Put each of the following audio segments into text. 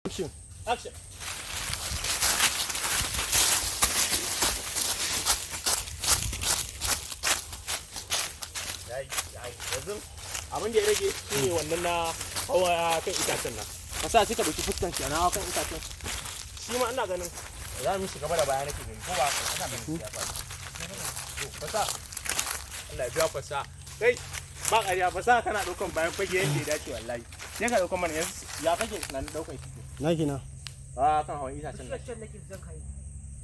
Action. Action. Yanzu abin da ya rage shi ne wannan na hawa kan itacen nan. Ka sa sai ka ɗauki fuskan shi na hawa kan itacen. Shi ma ina ganin za mu shiga da baya nake gani ko ba ina ganin ya faru. To fasa. Allah ya biya fasa. Kai ba ƙarya fasa kana ɗaukan bayan fage yadda ya dace wallahi. Sai ka ɗaukan mana yanzu ya kake tunanin ɗaukan shi. Na gina. Kan hawan itacen nan.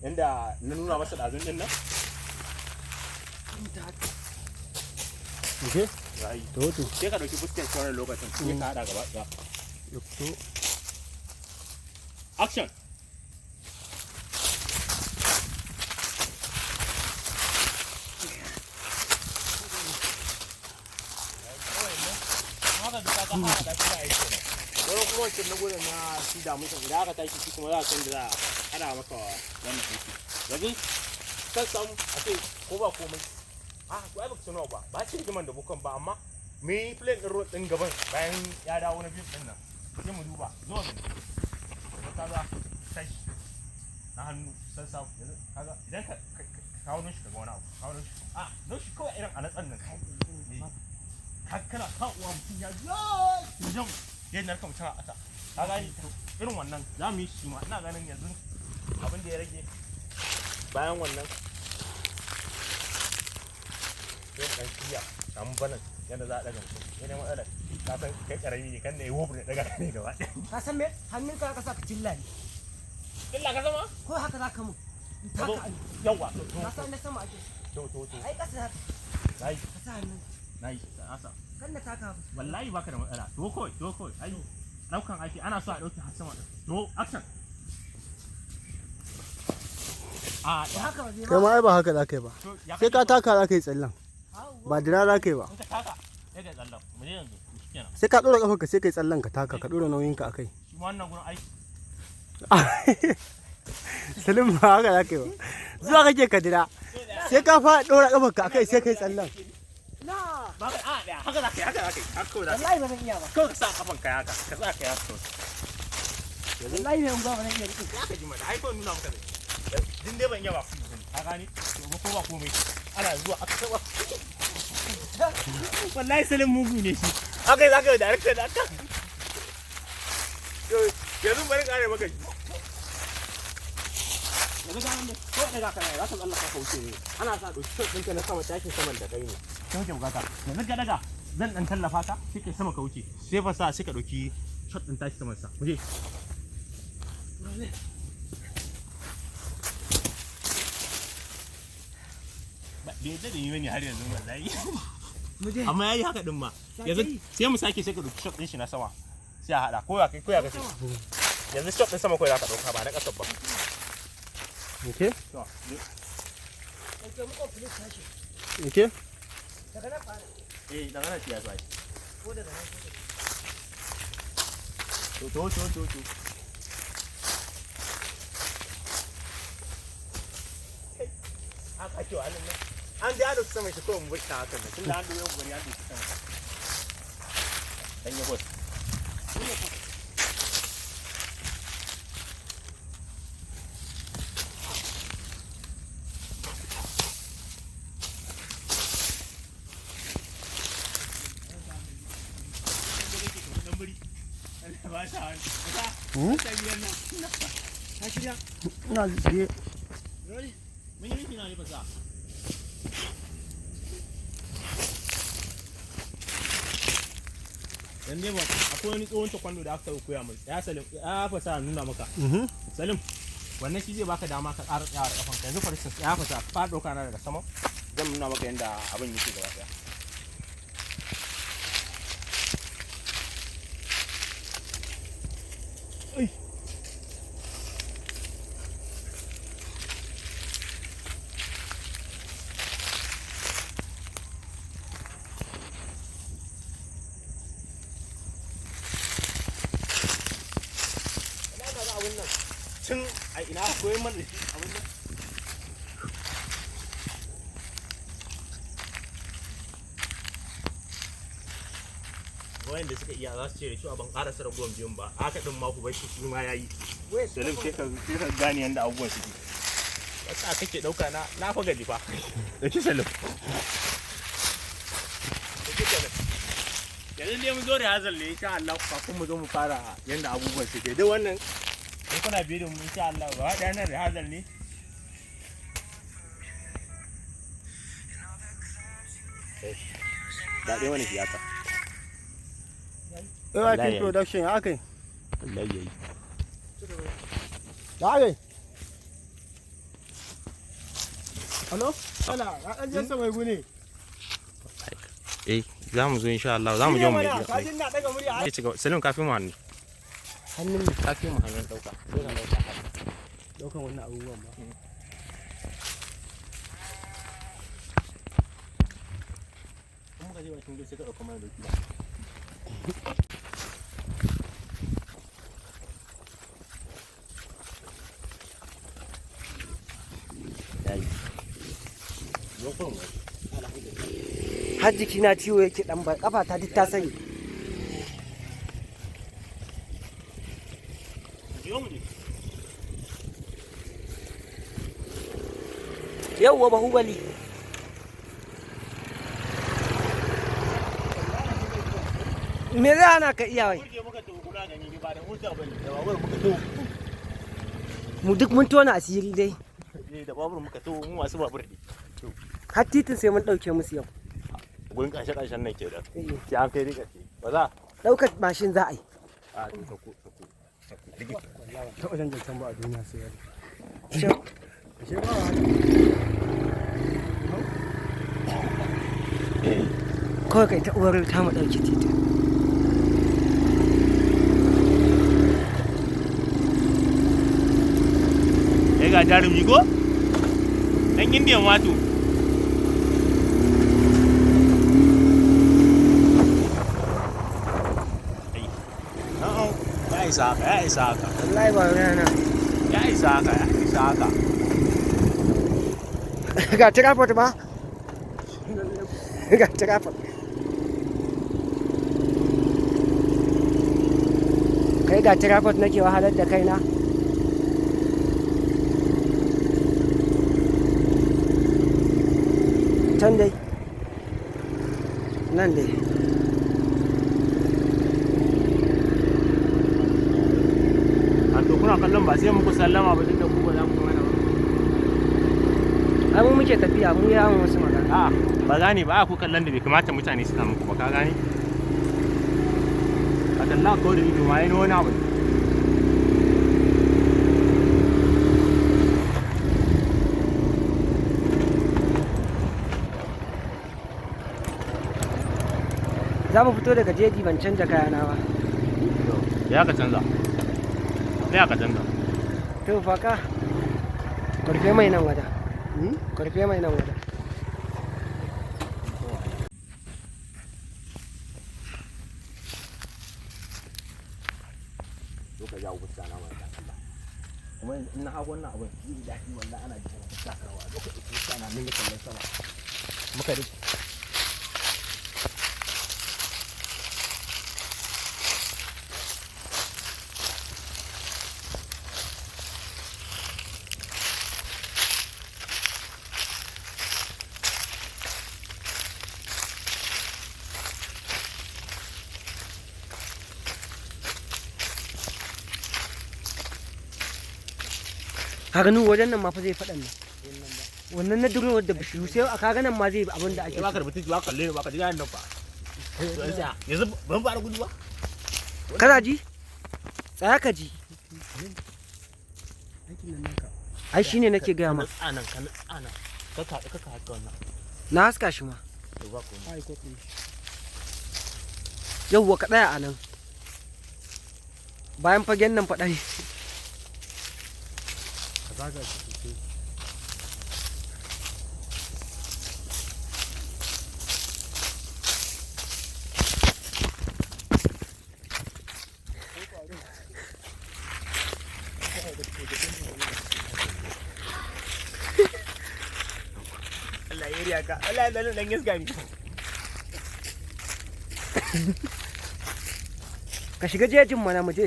Yanda na nuna masa ɗazun ɗin nan. Okay. Yayi. To. Sai ka ɗauki fuskar shi wannan lokacin. Sai ka haɗa gaba ɗaya. To. Action. Wani kuma wancan na gudun na shi da mutum idan aka tashi shi kuma za a canza za a hada maka wannan aiki. Yanzu kan samu a ce ko ba komai. Ko ai baka sanar ba ce rigiman da bukan ba amma me yi plane ɗin road ɗin gaban bayan ya dawo na biyu ɗin nan. Sai mu duba zuwa gani. Kaga tashi na hannu sassafu yanzu kaga idan ka kawo shi ka ga wani abu kawo shi don shi kawai irin a natsan nan kana kawowa mutum ya jan yadda narka mutum a ƙasa ka gani irin wannan za mu yi shi ma ina ganin yanzu abin da ya rage bayan wannan sai ɗan shirya samu balan yadda za a ɗaga mutum yadda matsalar ka san kai ƙarami ne kan da ya wobu da ɗaga ne gaba ɗaya ka san me hannun ka sa ka cilla ne illa ka sama ko haka za ka mu taka yawa ka san na sama ake to ai kasa haka nayi ka sa hannun nayi asa kan na taka wallahi baka da matsala to koi ai daukan aiki ana so a dauki har sama to action haka ba zai Kai ma ai ba haka za ka yi ba. Sai ka taka za ka yi tsallan. Ba dira za ka yi ba. in ka taka sai ka tsallan mu je yanzu shikenan Sai ka ɗora ƙafarka sai ka yi tsallan ka taka ka ɗora nauyinka a kai. shi wannan gurin aiki Salim ba haka za ka yi ba. Zuwa kake ka dira. Sai ka fa ɗora ƙafarka a kai sai ka yi tsallan. na ba ka haka za ka yi haka ko da wallahi ba zan iya ba kawai ka sa kafan ka haka ka sa ka haka wallahi mai unguwa ba zan iya riƙe ya ka ji mana ai ko nuna maka ne din dai ban iya ba ka gani to ko ba komai ana zuwa aka saba wallahi Salim mugu ne shi akai za ka yi director da aka yanzu bari kare maka shi yanzu ga nan ko daga kana za ka tsallaka ka wuce ne ana sa dauki shot ɗinka na sama tashin saman da kai ne sai kake bukata yanzu ka daga zan dan tallafa ka sai kai sama ka wuce sai fa sa sai ka dauki shot ɗin tashi saman sa mu je bai da yi wani har yanzu wallahi amma yayi haka din ma yanzu sai mu sake sai ka dauki shot ɗin shi na sama sai a hada ko ya kai kace yanzu shot ɗin sama ko za ka dauka ba na kasar ba Okay? ke mu ko police tashi Okay? daga nan fara daga nan ya sai ko daga nan to aka ce wa nan an da ado sama shi ko mu bata haka ne tunda an doyo gari an doki sama dan ya bot Ina je. dan ne ba akwai wani tsohon takwando da aka koya mai ya Salim ya fasa nuna maka Salim wannan shi zai baka dama ka ƙara tsaya da kafanka yanzu for instance ya fasa fa doka na daga sama zan nuna maka yanda abin yake gaba daya tun a ina koyi mana abin nan wayanda suka iya za su ce da shi ban karasa ragowar biyun ba haka din ma ku bar shi ma yayi Salim sai ka gane yanda abubuwan suke wata kake dauka na fa gaji fa da ki Salim yanzu dai mun zo da hazal ne insha Allah kafin mu zo mu fara yanda abubuwan suke dai wannan in kuna biye da mu insha Allah ba da nan da hazal ne da dai wani fiyaka AYP production ya kai. Allah yayi. Ya kai. Hello? Ala, an je sa mai gune. Za mu zo insha Allah za mu je mu yi. Kajin na daga murya. Salim kafin mu hannu. Hannun Kafin mu hannun dauka. Sai na dauka. daukan wannan abubuwan ba. Kuma ka je bakin gari sai ka dauka mana doki. har jiki na ciwo yake dan ba kafa ta duk ta sani yawwa bahubali me zai hana ka iya wai mu duk mun tona asiri dai da babur muka to mu masu babur ne har titin sai mun dauke musu yau gurin kashe-kashen nan ke da sai an kai rika ce ba za daukar mashin za a yi a sako Ta wajen jantan ba a duniya sai yari. Shin Ashe ba wa kawai kai ta uwar ta mu dauke titin ga jarumi ko dan indiyan wato ya isa haka wallahi ba rana ya isa haka ga traffic ba ga traffic kai ga traffic nake wahalar da kaina can dai nan dai an to kuna kallon ba sai muku sallama ba duk da ku ba za ku mana ba ai mu muke tafiya mu ya mu wasu magana a ba gane ba ku kallon da bai kamata mutane su muku ba ka gane a kalla ko da ido ma yana wani abu za mu fito daga jeji ban canja kayana ba ya ka canza ya ka canza to faka karfe mai nan wada karfe mai nan wada ka jawo fuska na mai Allah kuma in na hago wannan abin yi daɗi wallahi ana jin fuska rawa lokacin fuska na nan da kallon sama muka rike kaga nan wajen nan ma fa zai faɗan nan wannan na duro wadda bishiyu sai a kaga nan ma zai abin da ake ba ka rubuta ba kalle ne ba ka ji nan fa yanzu ban fara gudu ba kana ji tsaya ka ji ai shine nake gaya ma tsanan ka tsana ka haka wannan na haska shi ma to ba ko yawwa ka tsaya a nan bayan fagen nan faɗa zaga shi sosai. Allah ya riya ka Allah ya dan gaskiya ni ka shiga jejin mana mu je.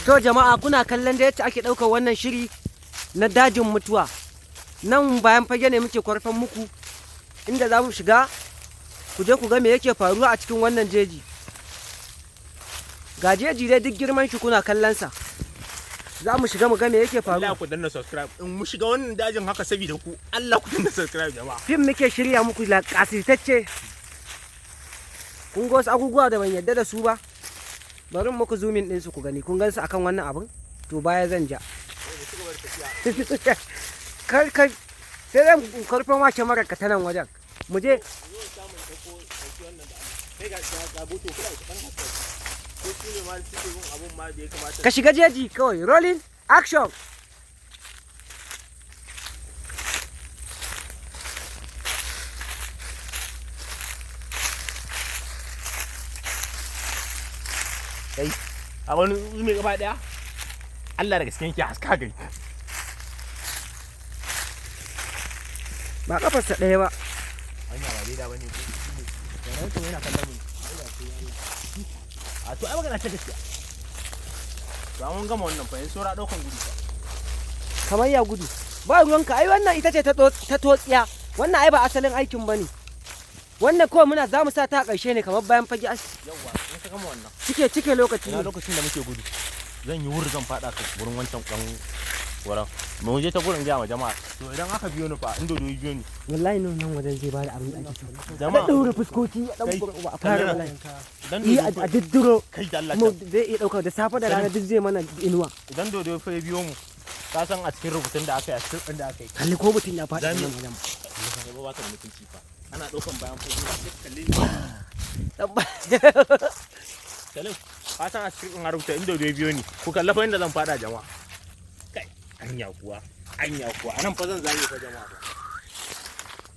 To jama'a kuna kallon da yadda ake ɗaukar wannan shiri na dajin mutuwa. Nan bayan fage ne muke kwarfan muku inda za mu shiga ku je ku ga me yake faruwa a cikin wannan jeji. Ga jeji dai duk girman shi kuna kallon sa. Za mu shiga mu ga me yake faruwa. Allah ku danna subscribe. In mu shiga wannan dajin haka saboda ku. Allah ku danna subscribe jama'a. Fim muke shirya muku la kasitacce. Kun ga wasu abubuwa da ban yadda da su ba. Bari muku zoomin din su ku gani. Kun gan su akan wannan abun? To baya zan ja. Kar sai zan karfin wa kyamarar ka ta nan wajen. Mu je. Ka shiga jeji kawai. Rolling action. Kai a wani zume gaba daya Allah da gaske yake haska gari. Ba kafarsa ɗaya ba. Hanya ba daidai bane ko yaran kuma yana kallon mu. A to ai magana ta gaskiya. To an gama wannan fa yanzu saura daukan gudu fa. Kamar ya gudu. Ba ruwanka ai wannan ita ce ta totsiya. Wannan ai ba asalin aikin bane. Wannan kawai muna za mu sa ta ƙarshe ne kamar bayan fage as. Yawwa in ka gama wannan. Cike lokaci. Ina lokacin da muke gudu. Zan yi wuri zan fada ka wurin wancan kan wurin. Mu je ta gurin ga jama'a. To idan aka biyo ni fa in dodo biyo ni. Wallahi nan wajen zai bada abin da ake so. Jama'a. Da daure fuskoki a dan a fara wallahi. Dan Yi a didduro. kai da Allah. Mu zai iya dauka da safe da rana duk zai mana inuwa. Idan dodo fa ya biyo mu. Ka san a cikin rubutun da aka yi a cikin da aka yi. Kalli ko mutum ya faɗi nan wajen. Allah ba ka da mutunci fa. Ana daukan bayan fa kalli. Salim, ka san a cikin haruta inda da biyo ni. Ku kallafa inda zan fada jama'a. Kai, anya kuwa. Anan fa zan zage fa jama'a.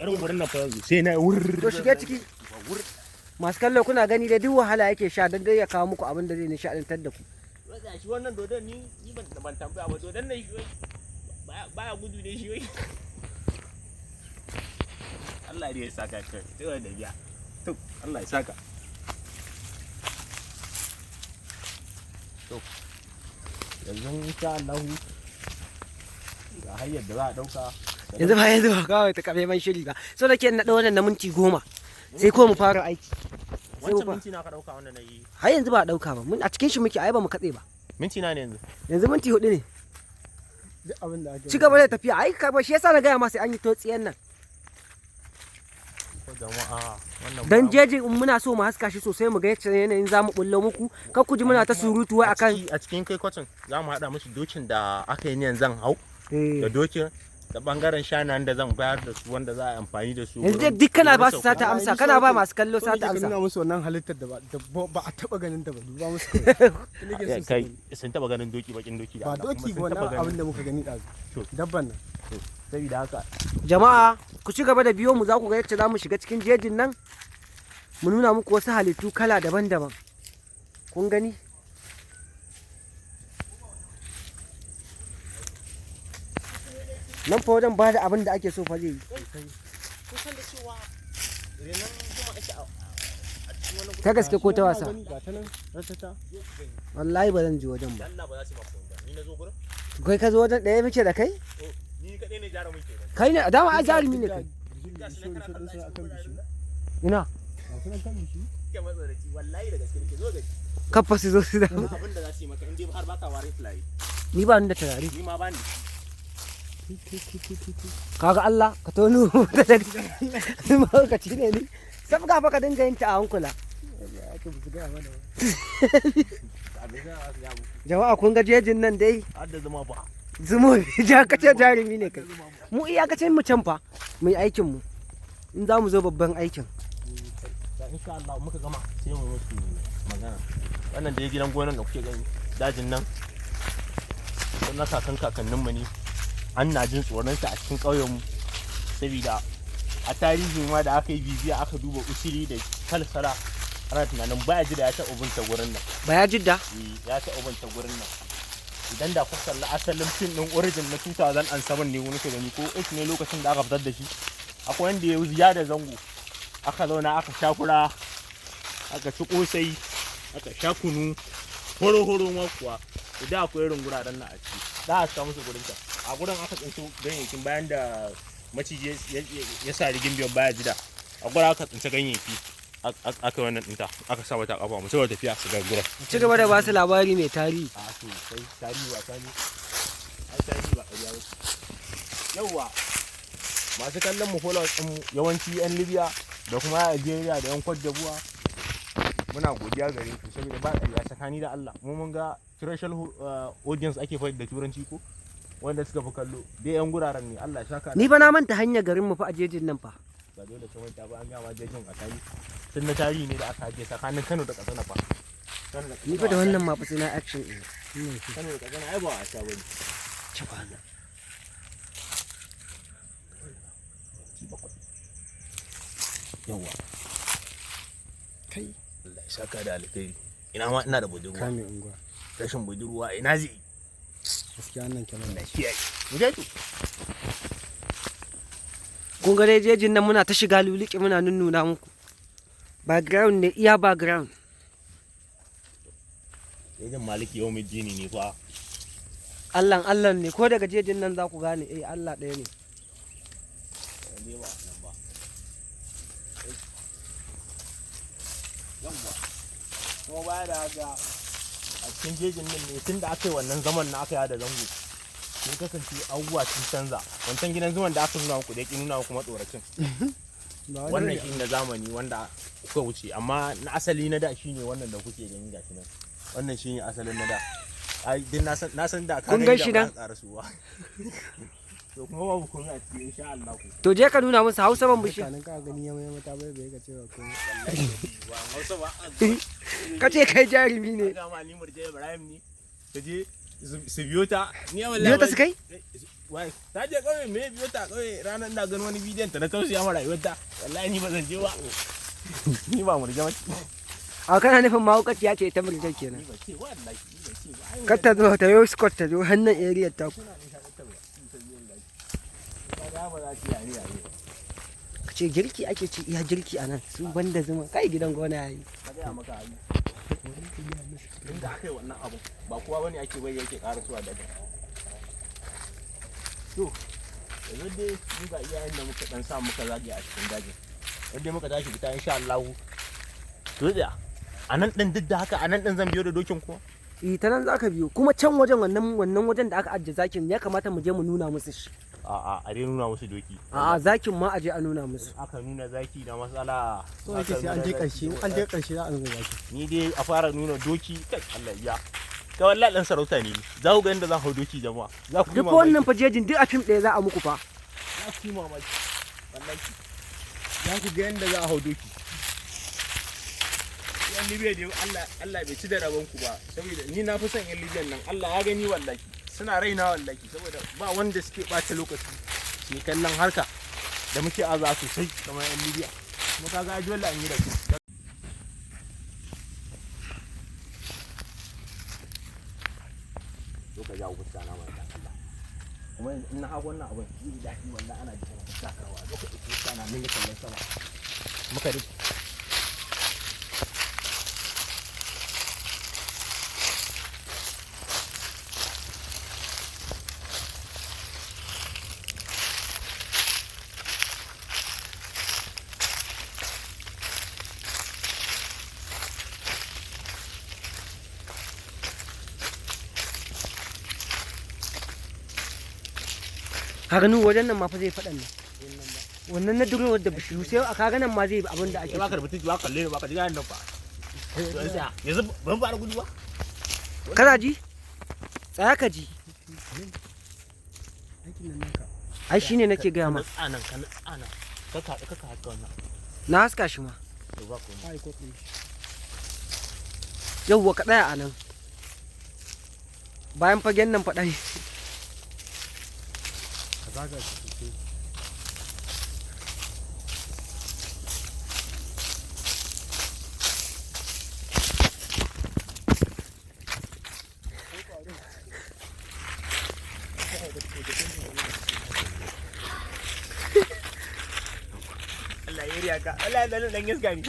Irin wurin nan fa yanzu sai na To shige ciki. Masu kallo kuna gani da duk wahala yake sha dan dai ya kawo muku abin da zai nishadantar da ku. Wanda shi wannan dodon ni ban tambaya ba dodon nan shi baya gudu ne shi wai. Allah ya saka kai. Sai da biya. To Allah ya saka. Yanzu insha Allah ga hanyar da za a dauka. Yanzu ba kawai ta kabe man shiri ba. So da ke na da wannan na minti 10. Sai ko mu fara aiki. Wancan minti na ka dauka wannan nayi. Har yanzu ba a dauka ba. Mun a cikin shi muke ai ba mu katse ba. Minti na ne yanzu. Yanzu minti 4 ne. Duk abin da ake. Ci gaba da tafiya. Ai ka ba shi yasa na gaya ma sai an yi totsiyan nan. Jama'a wannan Dan jeji in muna so mu haska shi sosai mu ga yacce yanayin zamu bullo muku. Kar ku ji muna ta surutu wai akan a cikin kai kwacin za mu haɗa mishi dokin da aka yi niyan zan hau da dokin da bangaren shanan da zan bayar da su wanda za a amfani da su. yanzu duk kana ba su sata amsa kana ba masu kallo sata amsa. Kana musu wannan halittar da ba a taba ganin ta ba duba musu. Kai sun taba ganin doki bakin doki da ba doki ba wannan abin da muka gani dazu. Dabban nan. Saboda haka jama'a ku ci gaba da biyo mu za ku ga yacce za mu shiga cikin jejin nan mu nuna muku wasu halittu kala daban-daban. Kun gani? Nan fa wajen ba da abin da ake so fa zai yi. Ta gaske ko ta wasa? Wallahi ba zan ji wajen ba. Kai ka zo wajen ɗaya muke da kai? Ni kaɗai ne jarumin ke. Kai ne dama a jarumi ne kai. Ina? Kafa su zo su da. Abin da za su yi maka in dai har baka warin fulani. Ni ba ni da turare. Ni ma ba ni. Kaga Allah ka tono da daga lokaci ne ni. Sabga fa ka dinga yin ta a hankula. Jama'a kun ga jejin nan dai. Hadda zama ba. Zumo ja kace jarumi ne kai. Mu iyakacin mu can fa mu yi aikin mu. In za mu zo babban aikin. Insha Allah muka gama sai mu musu magana. Wannan da ya gidan gonan da kuke gani dajin nan. Wannan kakanninmu ne. An na jin tsoron sa a cikin ƙauyenmu saboda a tarihi ma da aka yi bibiya aka duba usiri da kalsara ana tunanin baya jida ya taɓa binta gurin nan. Baya jidda? Ya taɓa binta gurin nan. Idan da kuka kalla asalin fim ɗin origin na 2007 ne wani gani ko 8 ne lokacin da aka fitar da shi. Akwai wanda ya da zango aka zauna aka shakura aka ci kosai aka sha kunu horo ma kuwa da akwai irin guraren na a ciki za a saka musu gurin ta a gurin aka tsinci ganyayyakin bayan da maciji ya sa rigin biyan baya jida a gurin aka tsinci ganyayyaki aka wannan ɗinta aka sa mata kafa mu sai tafiya su ga gurin ci gaba da ba su labari mai tarihi a to sai tarihi ba sani ai tarihi ba ƙarya ba yauwa masu kallon mu followers ɗin yawanci 'yan Libya da kuma Algeria da 'yan Cote d'Ivoire muna godiya gare ku saboda ba ƙarya tsakani da Allah mu mun ga threshold audience ake faɗi da turanci ko wanda suka fi kallo dai 'yan guraren ne Allah shaka ni fa na manta hanyar garin mu fa a jejin nan fa ba dole ka manta ba an gama jejin a tarihi sun na tarihi ne da aka haje tsakanin Kano da Katsina fa ni fa da wannan ma fa sai na action ɗin Kano da Katsina ai ba a sha bane ci ba yawa kai Allah ya saka da alkhairi ina ma ina da budurwa kame unguwa rashin budurwa ina zai gaskiya nan kenan da shi yayi to kun ga dai jejin nan muna ta shiga lulike muna nunnuna muku background ne iya background jejin maliki yau mai jini ne fa Allah ne ko daga jejin nan za ku gane Allah ɗaya ne kuma baya da haka a cikin jejin nan ne tun da aka yi wannan zaman na aka yada zango sun kasance abubuwa sun canza wancan gidan zuman da aka nuna muku da yake nuna muku matsoracin wannan shi na zamani wanda kuka wuce amma na asali na da shine wannan da kuke gani gashi nan wannan shine asalin na da ai din na san da ka ga shi nan to kuma babu komai a cikin insha Allah ku to je ka nuna musu Hausa ban bishi kanin ka gani ya mai mata bai ka cewa ko ba Hausa ba ka ce kai jarumi ne ga ma ni murje Ibrahim ne kaje su biyo ta ni wallahi biyo ta su kai wai ta je kawai me biyo ta kawai ranar da ganin wani bidiyon ta na tausaya ma rayuwarta wallahi ni ba zan je ba ni ba murje ba a kana nufin mahaukaci ya ce ta murje kenan ni ba ce wallahi ni ba ce ba kar ta zo ta yo scott ta zo hannun area ta ku ka ce girki ake ci iya girki a nan su banda zuma kai gidan gona yayi ka ga maka hali inda aka yi wannan abu ba kowa bane ake bai yake karasuwa daga to yanzu dai mu ga iyayen da muka dan sa muka zage a cikin dajin yadda muka tashi fita insha Allah to da anan din duk da haka anan din zan biyo da dokin ko ta nan za ka biyo kuma can wajen wannan wajen da aka ajiye zakin ya kamata mu je mu nuna musu shi a dai nuna musu doki zakin ma aje a nuna musu aka nuna zaki da matsala to ake sai an je karshe za a nuna zaki ni dai a fara nuna doki kai Allah ya ka wallahi dan sarauta ne za ku ga inda za hau doki jama'a za ku duk wannan fajejin duk a fim ɗaya za a muku fa za ku yi mamaki wallahi za ku ga inda za a hau doki yan Libya dai Allah bai ci da rabon ku ba saboda ni na fi son yan Libyan nan Allah ya gani wallahi suna raina wallahi saboda ba wanda suke ɓata lokaci su kallon harka da muke aza sosai kamar yan Libya kuma kaga aji wallahi an yi da su to ka jawo fuska na mai Allah kuma in na hago wannan abin yi daɗi wallahi ana jikin fuska karawa lokacin fuska na min kallon sama muka rike ka gani wajen nan ma fa zai faɗan nan wannan na duro da bishiyu sai a kaga nan ma zai abin da ake ba ka rubuta ba kalle ba ka ji ganin nan ba yanzu ban fara gudu ba kana ji tsaya ka ji ai shine nake gaya ma tsanan ka tsana ka haka wannan na haska shi ma to ba ko ai ko yauwa ka tsaya a nan bayan fagen nan faɗa ne zaga shi sosai Allah ya riya ka Allah dan iska ne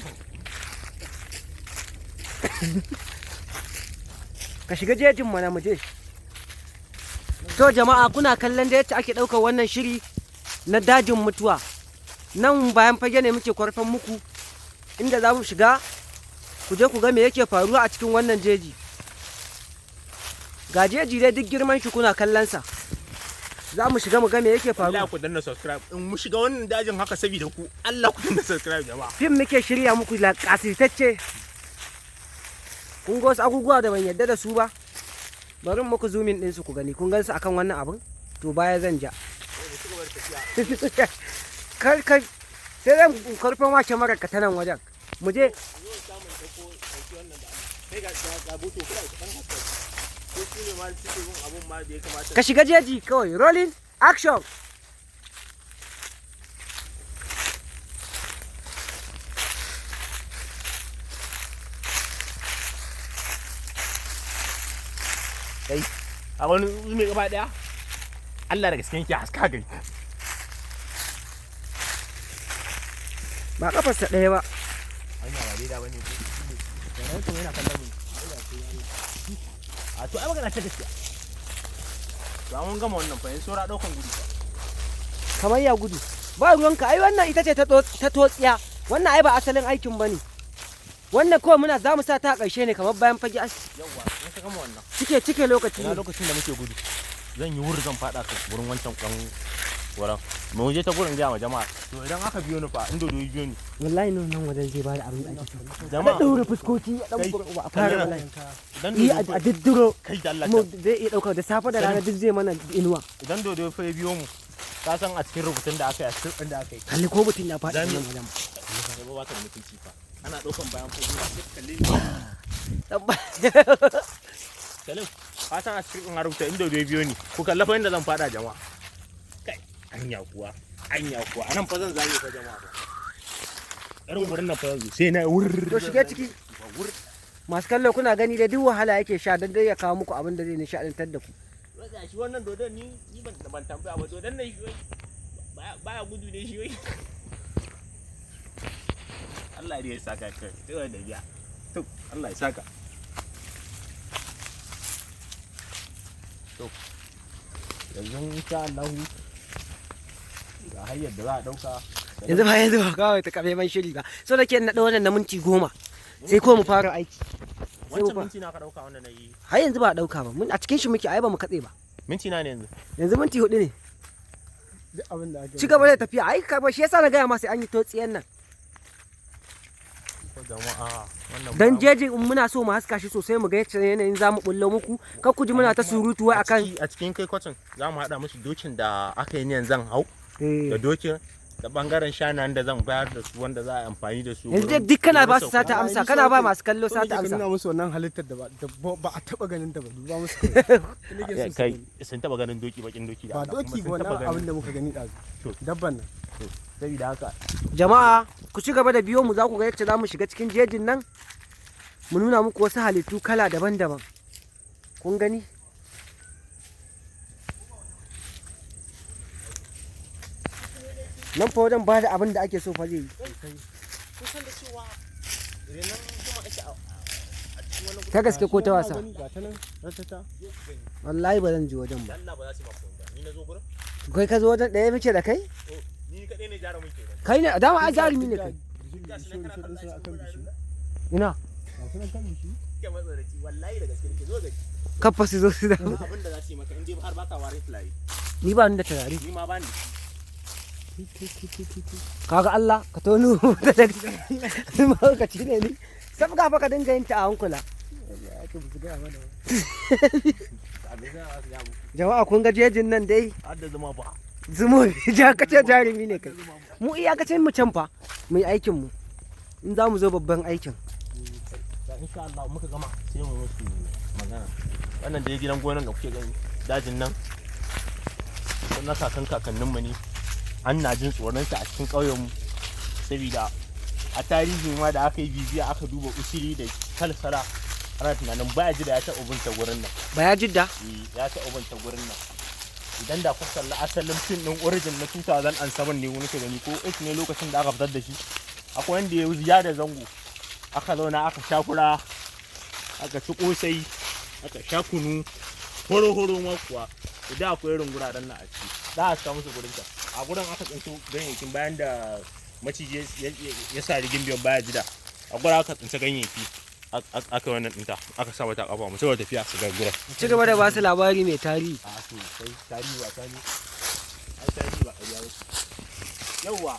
ka shiga jejin mana mu je. To jama'a kuna kallon da yadda ake ɗaukar wannan shiri na dajin mutuwa. Nan bayan fage ne muke kwarfan muku inda za mu shiga ku je ku ga me yake faruwa a cikin wannan jeji. Ga jeji dai duk girman shi kuna kallon sa. Za mu shiga mu ga me yake faruwa. Allah ku danna subscribe. In mu shiga wannan dajin haka saboda ku. Allah ku danna subscribe jama'a. Fim muke shirya muku la kasitacce. Kun ga wasu abubuwa da ban yadda da su ba. Bari muku zoomin din su ku gani. Kun gan su akan wannan abun? To baya zan ja. Kar sai zan karfin wace mara ka ta nan wajen. Mu je. Ka shiga jeji kawai. Rolling action. Kai a wani zume gaba daya Allah da gaske yake haska gari. Ba kafarsa ɗaya ba. Hanya ba daidai bane ko. Yana kuma yana kallon mu. A to ai magana ta gaskiya. To an gama wannan fa yanzu saura daukan gudu fa. Kamar ya gudu. Ba ruwanka ai wannan ita ce ta totsiya. Wannan ai ba asalin aikin bane. Wannan kawai muna za mu sa ta a ƙarshe ne kamar bayan fage. Yawwa in ka gama wannan. Cike lokaci. Ina lokacin da muke gudu. Zan yi wuri zan fada ka wurin wancan kan wurin. Mu je ta gurin ga ma jama'a. To idan aka biyo ni fa in dodo ya biyo ni. Wallahi nan wajen zai bada abin da ake so. Jama'a. Da daure fuskoki dan ba a fara wallahi. Idan Yi dodo a diddiro. kai da Allah. Mu zai iya dauka da safe da rana duk zai mana inuwa. Idan dodo fa ya biyo mu. Ka san a cikin rubutun da aka yi a cikin da aka yi. Kalli ko mutum ya faɗi nan wajen. Ba ka da mutunci fa. Ana daukan bayan fage sai kalle. Salim, ka san a cikin haruta inda da biyo ni. Ku kallafa inda zan fada jama'a. Kai, anya kuwa. Anan fa zan zage fa jama'a fa. Irin wurin nan fa zan zo sai na wurr. To shige ciki. Masu kallo kuna gani da duk wahala yake sha dan dai ya kawo muku abin da zai nishadantar da ku. Wanda shi wannan dodon ni ban tambaya ba dodon nan shi baya gudu ne shi wai. Allah ya saka kai. Sai da biya. To Allah ya saka. Yanzu insha Allah ga hanyar da za a dauka. Yanzu ba kawai ta kafe man shiri ba. So da ke na da wannan na minti 10 sai ko mu fara aiki. Wancan minti na ka dauka wannan nayi. Har yanzu ba a dauka ba. Mun a cikin shi muke ai ba mu katse ba. Minti na ne yanzu. Yanzu minti 4 ne. Duk abin da ake. Ci gaba da tafiya ai ka ba shi yasa na gaya ma sai an yi totsiyan nan. Jama'a wannan Dan jeji in muna so mu haska shi sosai mu ga yacce yanayin zamu bullo muku. Kar ku ji muna ta surutu wai akan a cikin kai kwacin za mu haɗa musu dokin da aka yi niyan zan hau da dokin da bangaren shanan da zan bayar da su wanda za a amfani da su. yanzu duk kana ba su sata amsa kana ba masu kallo sata amsa. Nuna musu wannan halittar da ba a taba ganin ta ba duba musu kai sun taba ganin doki bakin doki da ba doki ba wannan abin da muka gani ɗazu dabban nan. Saboda haka Jama'a ku ci gaba da biyo mu za ku ga yacce za mu shiga cikin jejin nan mu nuna muku wasu halittu kala daban-daban. Kun gani? Nan fa wajen ba da abin da ake so fa zai yi. kusan da cewa renan kuma ake a cikin wani Ta gaske ko ta wasa? Ga ta nan ratata. Wallahi ba zan je wajen ba. Allah ba za su yi maka ni na zo gurin Kai ka zo wajen ɗaya muke da kai? ni kadai ne jarumin kenan. Kai ne dama a jarumi ne kai. Ina? Ke matsaraci wallahi da gaske nake zo gari. Kafa su zo su da. Abin da za su yi maka in dai har baka warin fulani Ni ba ni da turare. ni ma ba ni. Kaga Allah ka tono da lokaci ne ni. Sabga fa ka dinga yin ta a hankula. Jama'a kun ga jejin nan dai Har da zama ba. zumo ja kace jarumi ne kai. Mu iyakacin mu can fa mu yi aikin mu. In za mu zo babban aikin. Da insha Allah muka gama sai mu musu magana. Wannan dai gidan gonan da kuke gani dajin nan na kakanninmu ne. An na jin tsoronsa a cikin ƙauyenmu saboda a tarihi ma da aka yi bibiya aka duba usiri da kalsara ana tunanin baya ji da ya taɓa binta gurin nan. Baya jidda? Ya taɓa binta gurin nan. Idan da kuka kalli asalin fim ɗin origin na 2007 ne wani ke gani ko 8 ne lokacin da aka fitar da shi. Akwai wanda ya da zango aka zauna aka shakura aka ci kosai, aka sha kunu, horo ma kuwa. Da akwai irin guraren na a ciki. Da a samu su gurin ta. A gurin aka tsinci ganyayyakin bayan da maciji ya sa rigin biyan baya jida. A gurin aka tsinci ganyayyaki. Aka wannan ɗinta, aka sa mata ƙafa mu saboda tafiya su ga gurin. Ci gaba da ba su labari mai tarihi. A to sai tarihi ba tarihi. Ai tarihi ba ƙarya ba. Yawwa.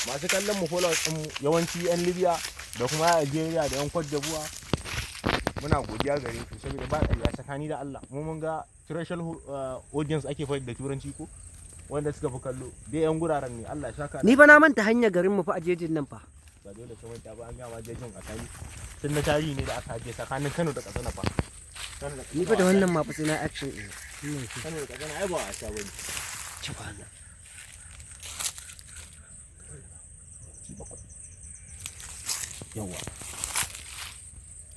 Masu kallon mu followers ɗin yawanci 'yan Libya da kuma Algeria da 'yan Cote d'Ivoire. Muna godiya gare ku saboda ba ƙarya tsakani da Allah. Mu mun ga threshold audience ake faɗi da turanci ko wanda suka fi kallo. Dai 'yan guraren ne Allah ya shaka. Ni fa na manta hanyar garin mu fa a jejin nan fa. Ba dole ka manta ba an gama jejin a tarihi. Tun na tarihi ne da aka haje tsakanin Kano da Katsina fa. Ni fa da wannan ma fa sai na action ɗin. Kano da Katsina ai ba a sha bane. Ci ba. Yawwa.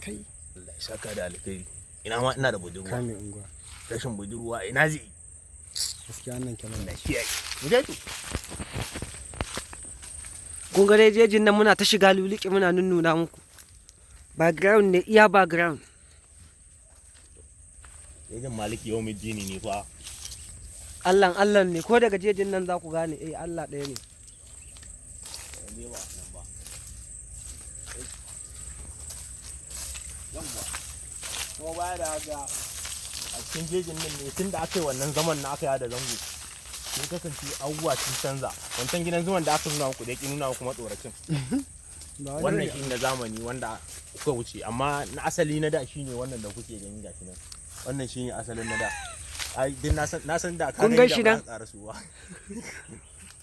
Kai. Allah ya saka da alkhairi. Ina ma ina da budurwa. Kame unguwa. Rashin budurwa ina zai. Gaskiya nan kenan. Allah kiyaye. Mu je to. Kun ga dai jejin nan muna ta shiga luliki muna nunnuna muku. Background ne iya background. Jejin Maliki yau mijini ne fa. Allah ne ko daga jejin nan za ku gane Allah ɗaya ne. Kuma baya da haka a cikin jejin nan ne tun da aka yi wannan zaman na aka yada zango sun kasance abubuwa sun canza wancan gidan zuwan da aka nuna muku da yake nuna muku matsoracin wannan shi na zamani wanda kuka wuce amma na asali na da shine wannan da kuke gani gashi nan wannan shine asalin na da ai din na san da ka ga shi nan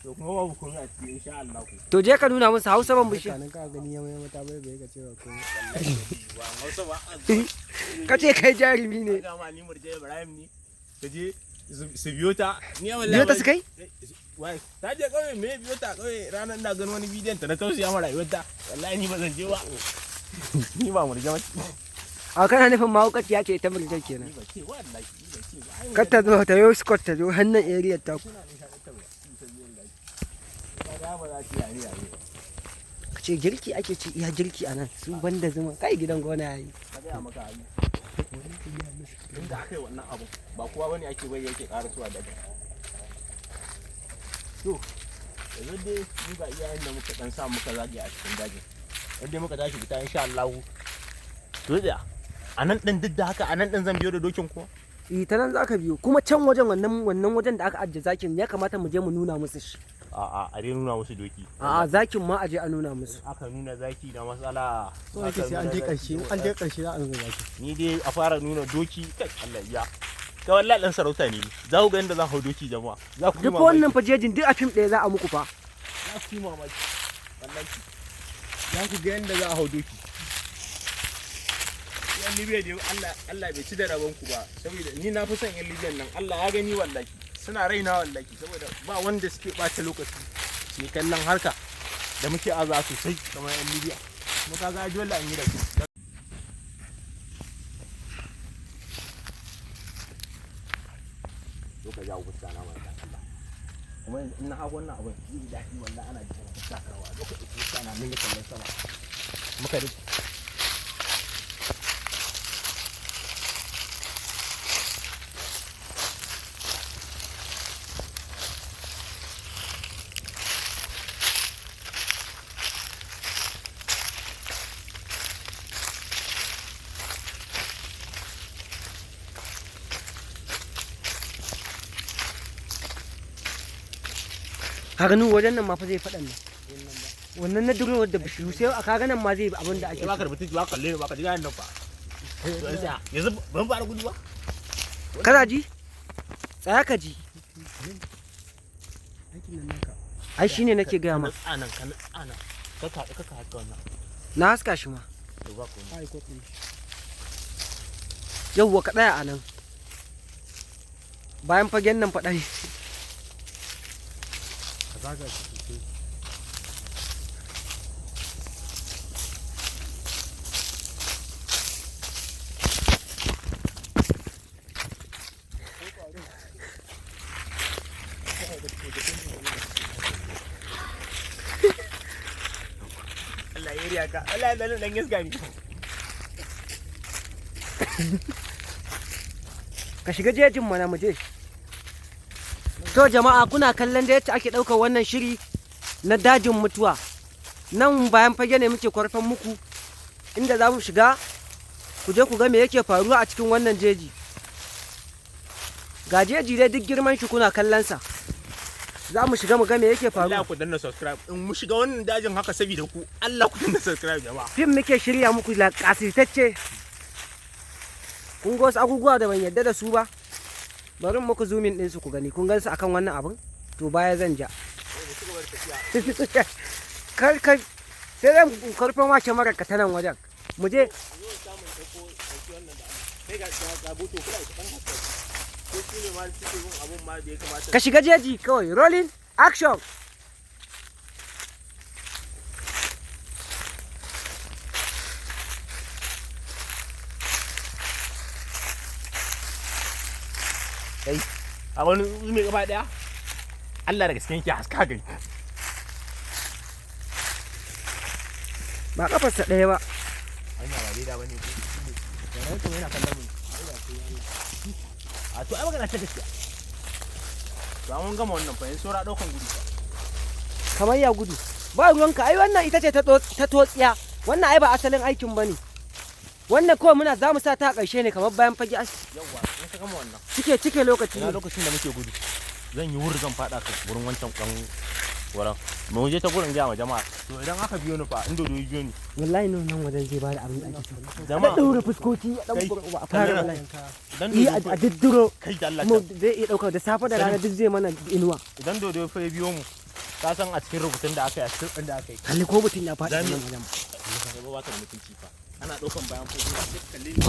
to kuma babu komai a cikin insha Allah ku to je ka nuna musu Hausa ban bishi kanin ka gani ya mai mata bai ka cewa ko ba Hausa ba ka ce kai jarumi ne ga ma ni Murje Ibrahim ne kaje su biyo ta ni wallahi biyo ta su kai wai ta je kawai me biyo ta kawai ranar ina ganin wani bidiyon ta na tausaya ma rayuwar ta wallahi ni ba zan je ba ni ba Murje ba a kana nufin mahaukaciya ce ta Murje kenan ni ba ce wallahi ni ba ce ba kar ta zo ta yo Scott ta zo hannun area ta ku ka ce girki ake ci iya girki a nan su banda zuma kai gidan gona yayi inda aka yi wannan abu ba kowa bane ake bai yake ƙara suwa daga to yanzu dai mu ga iyayen da muka dan sa muka zage a cikin dajin wanda muka tashi fita insha Allah to da anan din duk da haka anan din zan biyo da dokin ko ta nan za ka biyo kuma can wajen wannan wajen da aka ajiye zakin ya kamata mu je mu nuna musu shi a dai nuna musu doki zakin ma aje a nuna musu aka nuna zaki da matsala so ake sai an je karshe za a nuna zaki ni dai a fara nuna doki kai Allah ya ka wallahi dan sarauta ne za ku ga inda zan hau doki jama'a za ku duk wannan fajejin duk a fim ɗaya za a muku fa za ku yi mamaki wallahi za ku ga inda za a hau doki yan Libya dai Allah bai ci da rabon ku ba saboda ni na fi son yan Libyan nan Allah ya gani wallahi suna raina wallahi saboda ba wanda suke ɓata lokaci sai kallon harka da muke aza sosai kamar yan Libya kuma ka ga dole an yi da su ka jawo fuska na mai Allah kuma in na hawo wannan abin yi daɗi wallahi ana jikin fuska karawa lokacin fuska na mun kallon sama muka ri Harnu wajen nan ma fa zai faɗan nan wannan na duro da bishiyu sai a kaga nan ma zai abin da ake ba ka rubuta ba kalle ba ka ji nan fa yanzu ban fara gudu ba kana ji tsaya ka ji ai shine nake gaya ma anan kaka haka wannan na haska shi ma to ba ko ai ko yauwa ka tsaya a nan bayan fagen nan faɗa ne zaga shi sosai Allah ya riya ka Allah ya dan iska ne ka shiga jejin mana mu je. To jama'a kuna kallon da yadda ake ɗaukar wannan shiri na dajin mutuwa. Nan bayan fage ne muke kwarfan muku inda za mu shiga ku je ku ga me yake faruwa a cikin wannan jeji. Ga jeji dai duk girman shi kuna kallon sa. Za mu shiga mu ga me yake faruwa. Allah ku danna subscribe. In mu shiga wannan dajin haka saboda ku. Allah ku danna subscribe jama'a. Fim muke shirya muku la kasitacce. Kun ga wasu abubuwa da ban yadda da su ba. Bari muku zoomin din su ku gani. Kun gansu akan wannan abin? To baya zan ja. Kar sai zan karfin wace mara ka ta nan wajen. Mu je. Ka shiga jeji kawai. Rolling action. Kai a wani zume gaba daya Allah da gaske yake haska gari. Ba kafarsa ɗaya ba. Hanya ba daidai bane ko. Yaran ko yana kallon mu. A to ai magana ta gaskiya. To an gama wannan fa yanzu saura daukan gudu fa. Kamar ya gudu. Ba ruwanka ai wannan ita ce ta totsiya. Wannan ai ba asalin aikin bane. Wannan kawai muna za mu sa ta a ƙarshe ne kamar bayan fage Yawwa in ka gama wannan. cike lokaci Ina ne. lokacin da muke gudu. Zan yi wuri zan fada ka wurin wancan kan wurin. Mu je ta gurin ga ma jama'a. To idan aka biyo ni fa inda doyi biyo ni. Wallahi nan wajen zai bada abin da ake so. Jama'a. Da daure fuskoki a dan Kai, ba a fara wallahi. Idan Yi dodo a diddiro kai da Allah. mu zai iya dauka da safe da rana duk zai mana inuwa. Idan dodo fa ya biyo mu. Ka san a cikin rubutun da aka yi a cikin da aka yi. Kalli ko mutum ya faɗi Zami. nan wajen. Ba ba ka da mutunci fa. Ana daukan bayan fa sai kalle ni.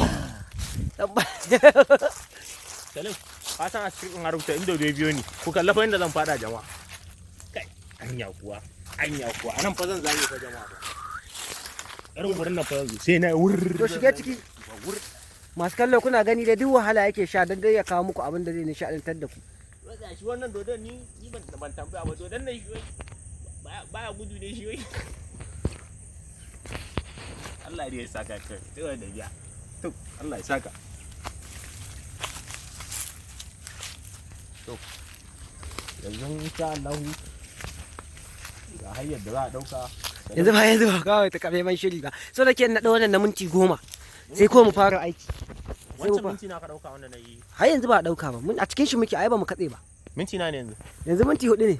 Salim, ka san a cikin rubuta inda dodo ya biyo ni. Ku kalla fa inda zan fada jama'a. Kai, anya kuwa. Anan fa zan zame fa jama'a fa. Irin wurin nan fa zan zo sai na wurr. To shige ciki. Masu kallo kuna gani da duk wahala yake sha don dai ya kawo muku abin da zai nishaɗantar da ku. Wanda shi wannan dodon ni ban tambaya ba dodon nan shi baya gudu ne shi wai. Allah ya saka kai. Sai da biya. To Allah ya saka. To yanzu insha Allah ga hanyar da za a dauka. Yanzu ba kawai ta kafe man shiri ba. So da ke naɗa wannan na minti 10 sai ko mu fara aiki. Wancan minti na ka dauka wannan na yi. Har yanzu ba a ɗauka ba. Mun a cikin shi muke ai ba mu katse ba. Minti na ne yanzu. Yanzu minti 4 ne.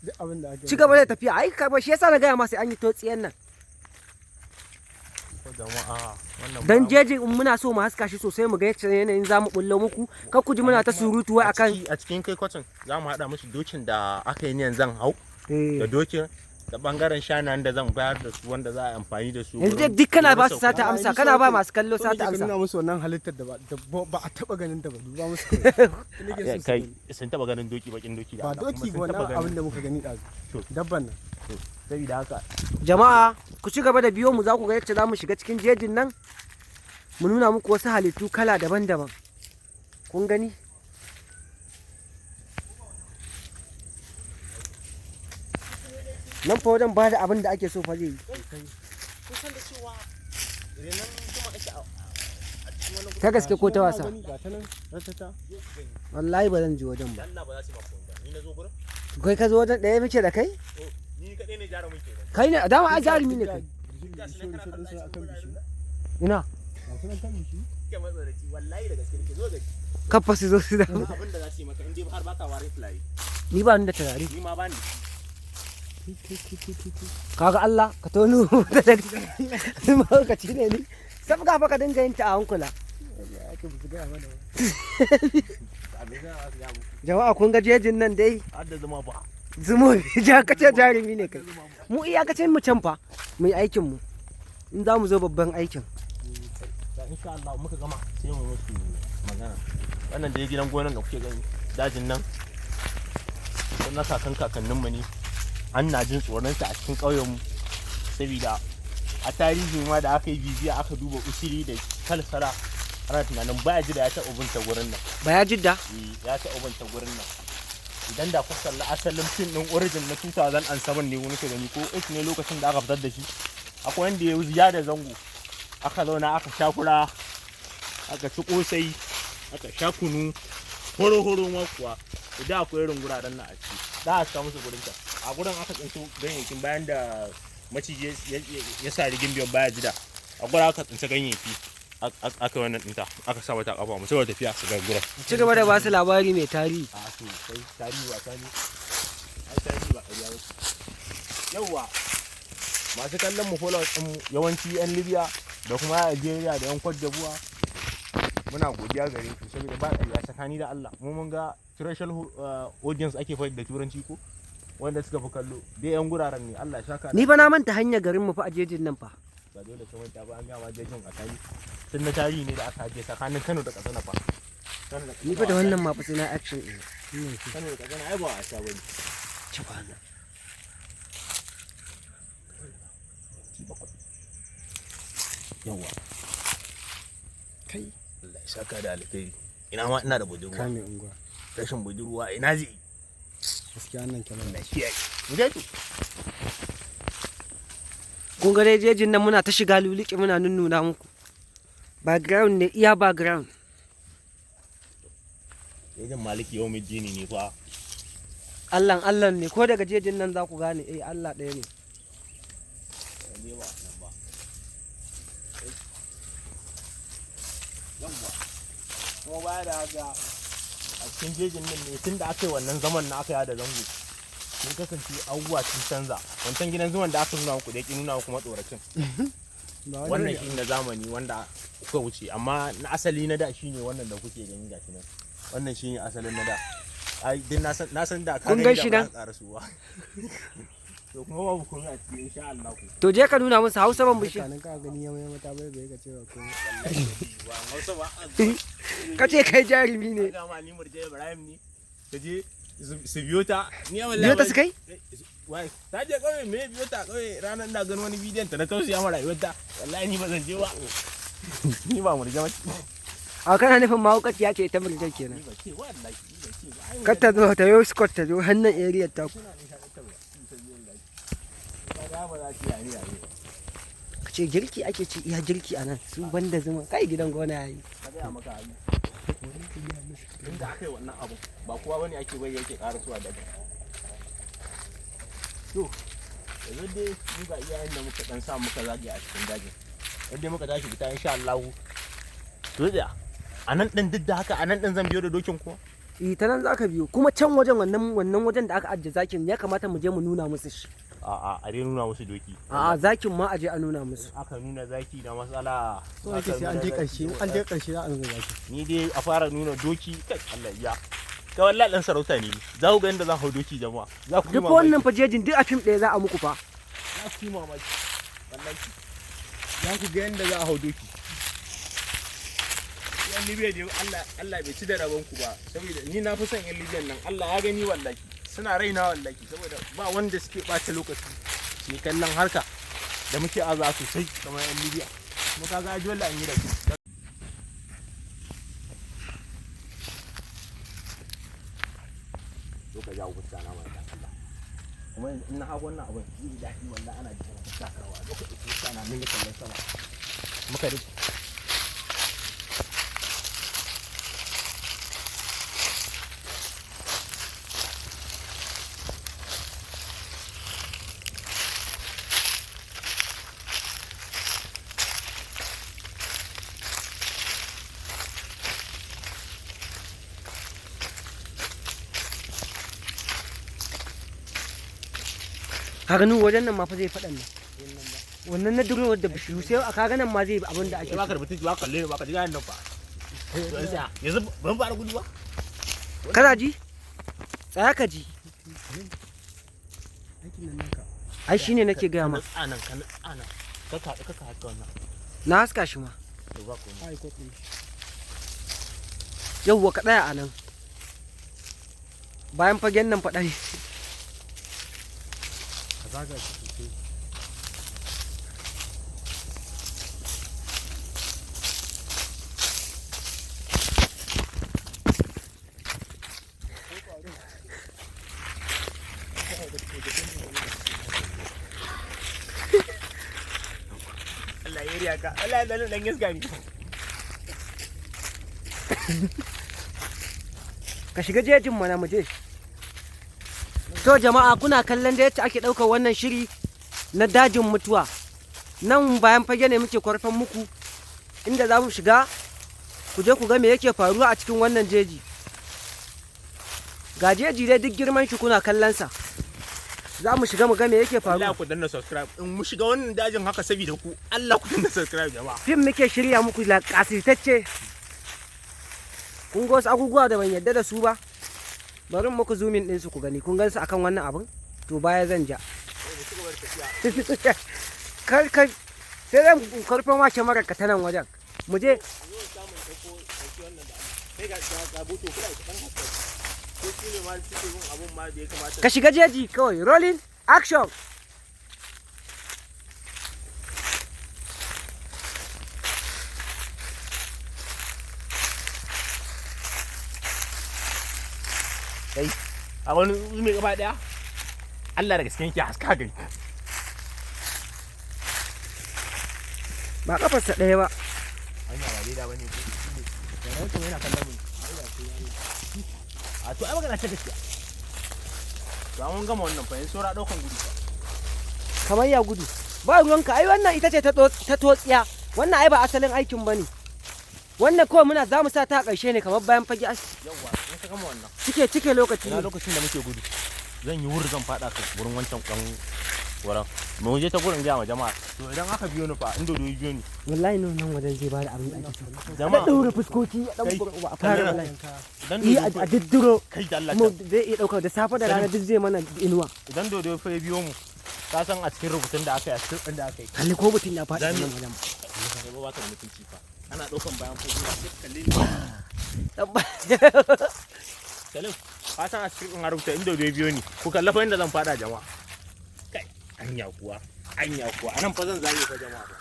Duk abin da ake Ci gaba da tafiya. Ai ka ba shi yasa na gaya ma sai an yi totsiyan nan. Ko jama'a wannan Dan jeji in muna so mu haska shi sosai mu ga yacce yanayin zamu bullo muku. Kar ku ji muna ta surutu wai akan a cikin kai kwacin za mu haɗa musu dokin da aka yi niyan zan hau da dokin da bangaren shanayen da zan bayar da su wanda za a amfani da su. yanzu duk kana ba su sata amsa kana ba masu kallo sata amsa. nuna musu wannan halittar da ba a taba ganin ta ba duba musu kai sun taba ganin doki bakin doki da ba doki ba wannan abin da muka gani ɗazu dabban nan. Saboda haka Jama'a ku ci gaba da biyo mu za ku ga yacce za mu shiga cikin jejin nan mu nuna muku wasu halittu kala daban-daban. Kun gani? Nan fa wajen ba da abin da ake so fa zai yi. kusan da cewa renan kuma ake a cikin wani Ta gaske ko ta wasa? Ga ta nan ratata. Wallahi ba zan je wajen ba. Allah ba za su yi maka wanda ni na zo gurin Kai ka zo wajen ɗaya muke da kai? ni kaɗai ne jarumin ke nan. Kai ne dama a jarumi ne kai. Ina Ke matsaraci wallahi da gaske nake zo gari kafa su zo su da. abin da za su yi maka in dai har baka warin fulaye Ni ba ni da turare. ni ma ba ni. Kaga Allah ka tono da daga mahaukaci ne ni. Sabga fa ka dinga yin ta a hankula. Jama'a kun ga jejin nan dai Har da zama ba. zumo ja kace jarumi ne kai. Mu iyakacin mu can fa mu yi aikin mu. In za mu zo babban aikin. Da insha Allah muka gama sai mu musu magana. Wannan da gidan gonan da kuke gani dajin nan sun na kakanninmu ne. An na jin tsoronsa a cikin ƙauyenmu saboda a tarihi ma da aka yi bibiya aka duba usiri da kalsara ana tunanin baya ji da ya taɓa binta gurin nan. Baya jidda? Ya taɓa binta gurin nan. Idan da kuka kalli asalin fim ɗin origin na 2007 ne wani ke gani ko 8 ne lokacin da aka fitar da shi. Akwai wanda ya da zango aka zauna aka shakura aka ci kosai, aka sha kunu, horo ma kuwa. Idan akwai irin guraren na a ciki, za a samu su gurin ta. A gurin aka tsinci ganyayyakin bayan da maciji ya sa rigin biyan baya jida. A gurin aka tsinci ganyayyaki. Aka wannan ɗinta, aka sa mata kafa mu saboda tafiya su ga gurin. Ci gaba da ba su labari mai tarihi. A to sai tarihi ba tarihi. Ai tarihi ba ƙarya ba. Yawwa. Masu kallon mu followers ɗin yawanci 'yan Libya da kuma Algeria da 'yan Cote d'Ivoire. Muna godiya gare ku saboda ba ƙarya tsakani da Allah. Mu mun ga threshold audience ake faɗi da turanci ko wanda suka fi kallo. Dai 'yan guraren ne Allah ya shaka. Ni fa na manta hanyar garin mu fa a jejin nan fa. Ba dole ka manta ba an gama jejin a tarihi. Tun na tarihi ne da aka je tsakanin Kano da Katsina fa. Ni fa da wannan ma fa sai na action ɗin. Kano da Katsina ai ba a sha bane. Cibana. Yawwa. Kai. Allah ya saka da alkhairi. Ina ma ina da budurwa. Kame unguwa. Rashin budurwa ina zai. Gaskiya nan kenan. Na kiyaye. Mu je to. Kun ga dai jejin nan muna ta shiga luliki muna nunnuna muku. Background ne iya background. Jejin Maliki yau mijini ne fa. Allah ne ko daga jejin nan za ku gane Allah ɗaya ne. Kuma baya da haka a cikin jejin nan ne tun da aka yi wannan zaman na aka yada zango sun kasance abubuwa sun canza wancan gidan zuwan da aka nuna muku da yake nuna muku matsoracin wannan shi na zamani wanda kuka wuce amma na asali na da shine wannan da kuke gani gashi nan wannan shine asalin na da ai din na san da ka gani da ba karasuwa to kuma babu komai a cikin insha Allah ku to je ka nuna musu Hausa ban bishi kanin ka gani ya mai mata bai ka cewa ko ba Hausa ba ka ce kai jarumi ne ga mali murje Ibrahim ne ta je su biyo ta ni wallahi biyo ta su kai wai ta je kawai me biyo ta kawai ranar da gani wani bidiyon ta na tausaya ma rayuwar ta wallahi ni ba zan je ba ni ba murje ba a kana nufin mahaukaciya ce ta murje kenan ni ba ce wallahi ni ba ce ba kar ta zo ta yo Scott ta zo hannun area ta ku ka ce girki ake ci iya girki a nan su banda zuma kai gidan gona yayi inda aka yi wannan abu ba kowa bane ake bai yake karasuwa da to yanzu dai mu ga iyayen da muka dan sa muka zage a cikin dajin yadda muka tashi fita insha Allah to da anan din duk da haka anan din zan biyo da dokin kuma ta nan za ka biyo kuma can wajen wannan wajen da aka ajiye zakin ya kamata mu je mu nuna musu shi a dai nuna musu doki a'a zakin ma aje a nuna musu aka nuna zaki da matsala so ake sai an je karshe an je karshe za a nuna zaki ni dai a fara nuna doki kai Allah ya ka wallahi dan sarauta ne za ku ga yanda zan hau doki jama'a za ku duk wannan fajejin duk a fim ɗaya za a muku fa za ku yi mamaki wallahi za ku ga yanda za a hau doki yan Libya dai Allah bai ci da rabon ku ba saboda ni na fi son yan Libyan nan Allah ya gani wallahi suna raina wallahi saboda ba wanda suke ɓata lokaci ke kallon harka da muke aza sosai kamar yan Libya kuma kaga aji wallahi an yi da su ka jawo fuska na mai Allah kuma in na hago wannan abin yi daɗi wallahi ana jikin sakarwa lokacin fuska na min kallon sama muka duk kaga nan wajen nan ma fa zai faɗan nan wannan na duro da bishiyu sai a kaga nan ma zai abin da ake ba ka rubuta ba kalle ba ka ji nan fa yanzu ban fara gudu ba kana ji tsaya ka ji ai shine nake gaya ma anan kaka haska wannan na haska shi ma to ba ko ai ko yawwa ka tsaya a nan bayan fagen nan faɗa ne zaga shi sosai Allah ya riya ka Allah ya dan iska ni ka shiga jejin mana mu je. To jama'a kuna kallon da yadda ake ɗaukar wannan shiri na dajin mutuwa. Nan bayan fage ne muke kwarfan muku inda za mu shiga ku je ku ga me yake faruwa a cikin wannan jeji. Ga jeji dai duk girman shi kuna kallon sa. Za mu shiga mu ga me yake faruwa. Allah ku danna subscribe. In mu shiga wannan dajin haka saboda ku. Allah ku danna subscribe jama'a. Fim muke shirya muku la kasitacce. Kun ga wasu abubuwa da ban yadda da su ba. Bari muku zoomin din su ku gani. Kun gan su akan wannan abin? To baya zan ja. Kar sai zan karfin washe mara ka ta nan wajen. Mu je. Ka shiga jeji kawai. Rolling action. Kai a wani zume gaba daya Allah da gaske yake haska gari. Ba kafarsa ɗaya ba. Hanya ba daidai bane ko yana kuma yana kallon mu. A to ai magana ta gaskiya. To mun gama wannan fa yanzu saura daukan gudu fa. Kamar ya gudu. Ba ruwanka ai wannan ita ce ta totsiya. Wannan ai ba asalin aikin bane. Wannan kawai muna za mu sa ta a ƙarshe ne kamar bayan fage Yawwa in ka gama wannan. cike lokaci. Ina lokacin da muke gudu. Zan yi wuri zan fada ka wurin wancan kan wurin. Mu je ta gurin ga ma jama'a. To idan aka biyo ni fa in dodo biyo ni. Wallahi nan wajen zai bada abin da ake so. Jama'a daure fuskoki a dan a fara wallahi. Idan Yi a diddiro. kai da Allah Mu zai iya daukar da safe da rana duk zai mana inuwa. idan dodo fa ya biyo mu ka san a cikin rubutun da aka yi a cikin din da aka yi. Kalli ko mutum ya faɗi Zami. nan wajen. Ba ba ta da mutunci fa. Ana daukan bayan fa sai kalle ni. Salim, ka san a cikin in rubuta inda dodo biyo ni. Ku kalla fa inda zan fada jama'a. Kai anya kuwa. Anan fa zan zage fa jama'a ba.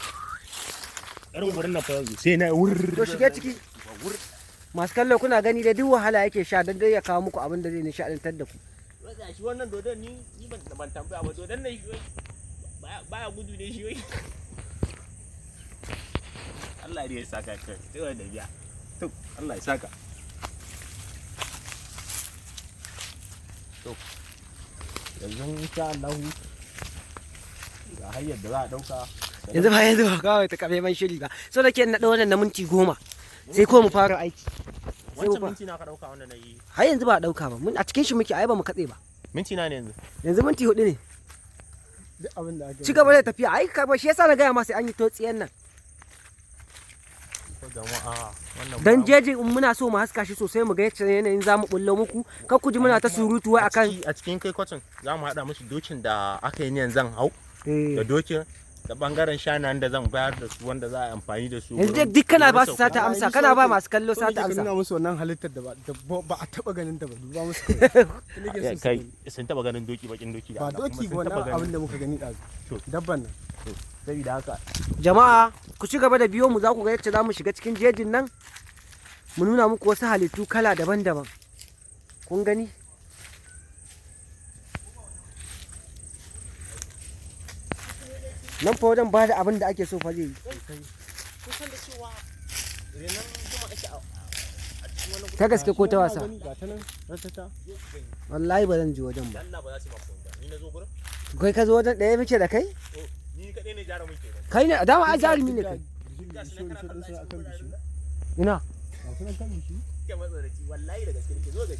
Irin wurin nan fa yanzu sai na wurr. To shige ciki. Masu kallo kuna gani da duk wahala yake sha don dai ya kawo muku abin da zai nishaɗantar da ku. Wanda shi wannan dodon ni ban tambaya ba dodon nan shi baya gudu ne shi wai. Allah ya saka kai. Sai da biya. To Allah ya saka. To yanzu insha Allah ga hanyar da za a dauka. Yanzu ba kawai ta kafe man shiri ba. So da ke naɗa wannan na minti 10 sai ko mu fara aiki. Wancan minti na ka dauka wannan na yi. Har yanzu ba a dauka ba. Mun a cikin shi muke ai ba mu katse ba. Minti na ne yanzu. Yanzu minti 4 ne. Duk abin da ake Ci gaba da tafiya ai ka ba shi yasa na gaya ma sai an yi totsiyan nan. Jama'a wannan Dan jeji in muna so mu haska shi sosai mu ga yacce yanayin zamu bullo muku. Kar ku ji muna ta surutu wai akan a cikin kai kwatsin za mu haɗa musu dokin da aka yi niyan zan hau da dokin da bangaren shanayen da zan bayar da su wanda za a amfani da su. yanzu duk kana ba su sata amsa kana ba masu kallo sata amsa. nuna musu wannan halittar da ba a taba ganin ta ba duba musu kai sun taba ganin doki bakin doki ba doki ba wannan abin da muka gani ɗazu dabban nan. Saboda haka Jama'a ku ci gaba da biyo mu za ku ga yacce za mu shiga cikin jejin nan mu nuna muku wasu halittu kala daban-daban. Kun gani? Nan fa wajen ba da abin da ake so fa zai yi. kusan da cewa renan kuma ake a cikin wani Ta gaske ko ta wasa? Ga ta nan ratata. Wallahi ba zan ji wajen ba. Allah ba za su ba ku ni na zo gurin Kai ka zo wajen ɗaya muke da kai? ni kadai ne jarumin kenan. Kai ne dama a jarumi ne kai. Ina? Ke matsaraci wallahi da gaske nake zo gari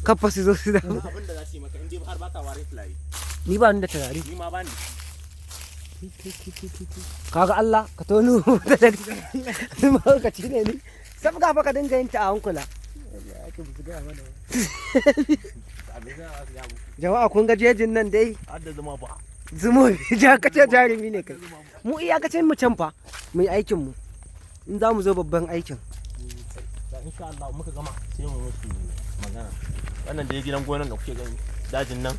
Kafa su zo su da. abin da za su yi maka in dai har baka warin fulani Ni ba ni da turare. ni ma ba ni Kaga Allah ka tonu da daga mahaukaci ne ni. Sabga fa ka dinga yin ta a hankula. Jama'a kun ga jejin nan dai har da zama ba zumo kace jarumi ne kai. Mu iyakacin mu can fa mu yi aikin mu. In za mu zo babban aikin. insha Allah muka gama sai mu musu magana wannan da gidan gonan da kuke gani dajin nan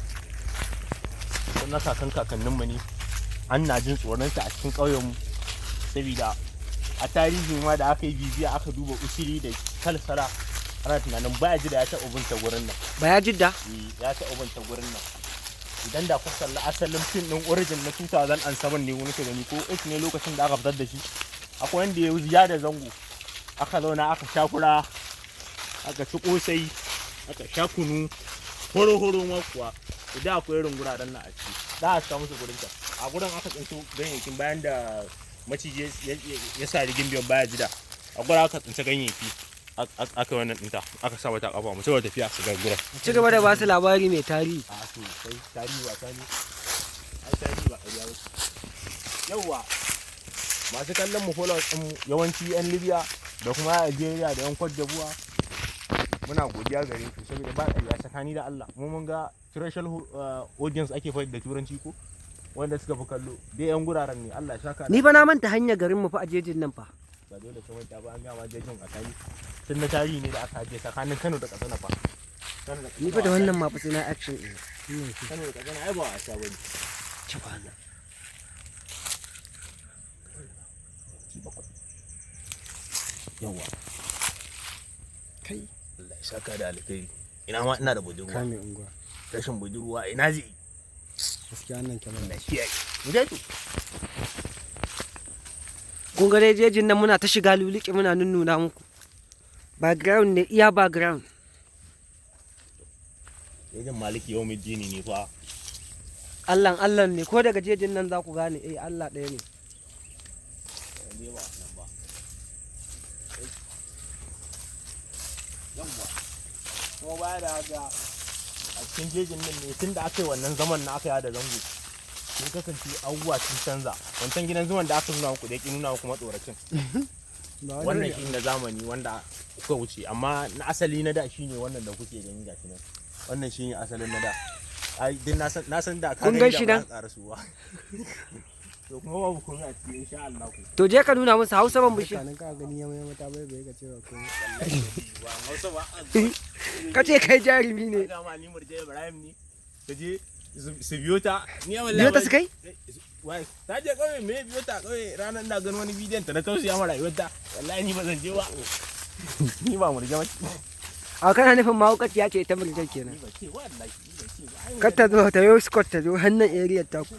na kakannin mu ne an na jin tsoron sa a cikin ƙauyen mu saboda a tarihi ma da aka yi bibiya aka duba usiri da kalsara ana tunanin baya ji da ya taɓa binta gurin nan Baya jidda? ya taɓa binta gurin nan idan da kuka kalli asalin fim ɗin origin na 2007 ne wani ke gani ko 8 ne lokacin da aka fitar da shi akwai wanda ya da zango aka zauna aka shakura aka ci kosai, aka sha kunu, horo ma kuwa. Idan akwai irin guraren na a ciki, za a sha musu gurin ta. A gurin aka tsinci ganyayyakin bayan da maciji ya sa rigin biyan baya jida. A gurin aka tsinci ganyayyaki. Aka wannan ɗinta, aka sa wata ƙafa mu saboda tafiya su ga gurin. Ci gaba da ba su labari mai tarihi. A to sai tarihi ba tani. Ai tarihi ba ƙarya ba. Yawwa. Masu kallon mu followers ɗin yawanci 'yan Libya da kuma Algeria da 'yan Cote d'Ivoire. Muna godiya gare ku saboda ba ƙarya tsakani da Allah. Mu mun ga threshold audience ake faɗi da turanci ko wanda suka fi kallo. Dai 'yan guraren ne Allah ya saka. Ni fa na manta hanyar garin mu fa a jejin nan fa. Ba dole ka manta ba, an gama jejin a tani. Tun na tarihi ne da aka je tsakanin Kano da Katsina fa. Ni fa da wannan ma fa sai na action ɗin. Kano da Katsina ai ba a sha bane. Ci bana. Yawa. Kai. Allah ya saka da alkhairi. Ina ma ina da budurwa. Kame unguwa. Rashin budurwa ina zai. Gaskiya nan kamar Allah shi yayi. Mu dai to. Kun ga dai jejin nan muna ta shiga luliki muna nunnuna muku. Background ne iya background. Jejin Maliki yau mijini ne fa. Allah ne ko daga jejin nan za ku gane Allah ɗaya ne. Ne ba nan ba. Yamma. Kuma baya da haka a cikin jejin nan ne tunda aka yi wannan zaman na aka yi da zango. Sun kasance abubuwa sun canza. Wancan gidan zuman da aka nuna muku da yake nuna muku matsoracin. Wannan shi na zamani wanda kuka wuce amma na asali na da shine wannan da kuke gani gashi nan. Wannan shine asalin na da. Ai din na san da ka Kun gan shi nan? To kuma babu komai a cikin insha Allah ku. To je ka nuna musu Hausa ban bishi. Kanin ka gani ya mai mata bai ka cewa ko Ba Hausa ba. Ka ce kai jarumi ne. Ga ma ni Murje Ibrahim ne. Kaje su biyo ta ni wallahi. Biyo ta su kai? Wai ta je kawai me biyo ta kawai ranar da gani wani bidiyon ta na tausaya mara rayuwarta. Wallahi ni ba zan je ba. Ni ba Murje ba. A kana nufin mahaukaci ya ce ta murjan kenan. Ni ba ce wallahi ni ba ce ba. Kar ta zo ta yo Scott ta zo hannun area ta ku.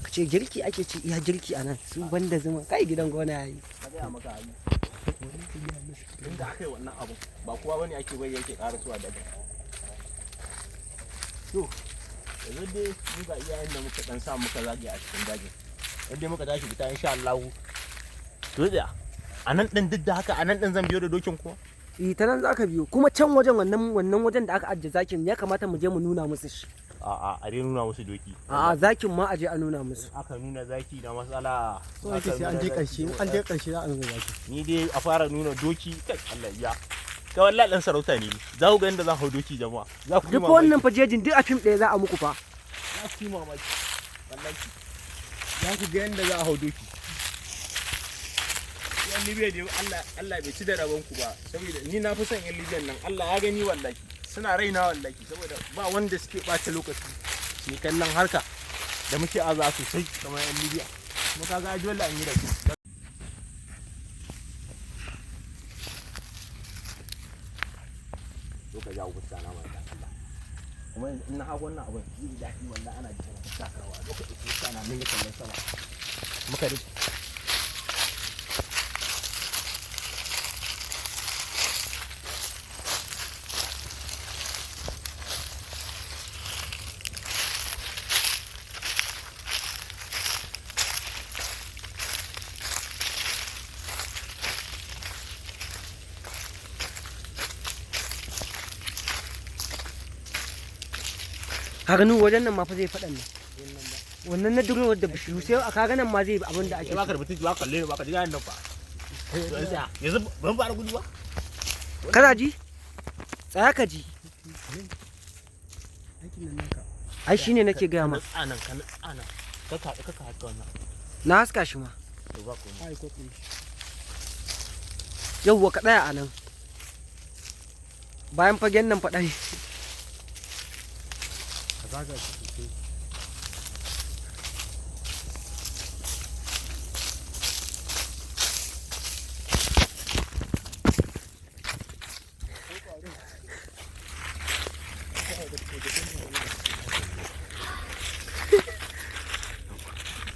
Ka ce girki ake ci iya girki a nan su banda zuma kai gidan gona yayi. Ka gaya maka ayi. Inda aka yi wannan abu ba kowa bane ake bai yake ƙara suwa daga. To yanzu dai mu ga iyayen da muka dan sa muka zage a cikin dajin. Yadda muka tashi fita insha Allah. To da anan din duk da haka anan din zan biyo da dokin kuma. Ta nan za ka biyo kuma can wajen wannan wajen da aka ajiye zakin ya kamata mu je mu nuna musu shi. A'a a dai nuna musu doki. A'a zakin ma a je a nuna musu. Aka nuna zaki da matsala. so ake sai an je karshe za a nuna zaki. Ni dai a fara nuna doki kai Allah ya. Ka wallahi dan sarauta ne. Za ku ga inda za ku doki jama'a. Za ku yi Duk wannan fajejin duk a fim ɗaya za a muku fa. Za ku yi mamaki. Wallahi. Za ku ga inda za a hau doki. Yan Libya dai Allah bai ci da rabon ku ba saboda ni na fi son yan Libyan nan Allah ya gani wallahi suna raina wallahi saboda ba wanda suke ɓata lokaci ne kallon harka da muke aza sosai kamar yan Libya kuma kaga aji wallahi an yi da su to ka jawo kusa na mai Allah kuma in na hago wannan abin yi daɗi wallahi ana jin sakarwa lokacin kusa na mun kallon sama muka rike Ka gani wajen nan ma fa zai faɗan nan. Wannan na duro da bishiyu sai a kaga nan ma zai bi abin da ake. ba ka rubuta ba kalle ne ba ka ji nan fa yanzu ban fara gudu ba Kana ji? Tsaya ka ji. Ai shine nake gaya ma. anan anan ka haka wannan Na haska shi ma. to ba ko ai ko kun Yawwa ka tsaya a nan. Bayan fagen nan faɗa ka zaga shi sosai.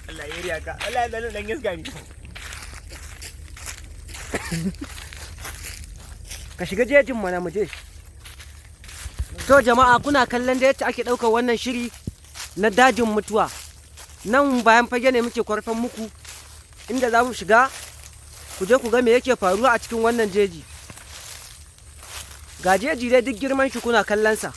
Allah ya riya ka Allah ya dan gaskiya ni ka shiga jejin mana mu je. To jama'a kuna kallon da yadda ake ɗaukar wannan shiri na dajin mutuwa. Nan bayan fage ne muke kwarfan muku inda za mu shiga ku je ku ga me yake faruwa a cikin wannan jeji. Ga jeji dai duk girman shi kuna kallon sa.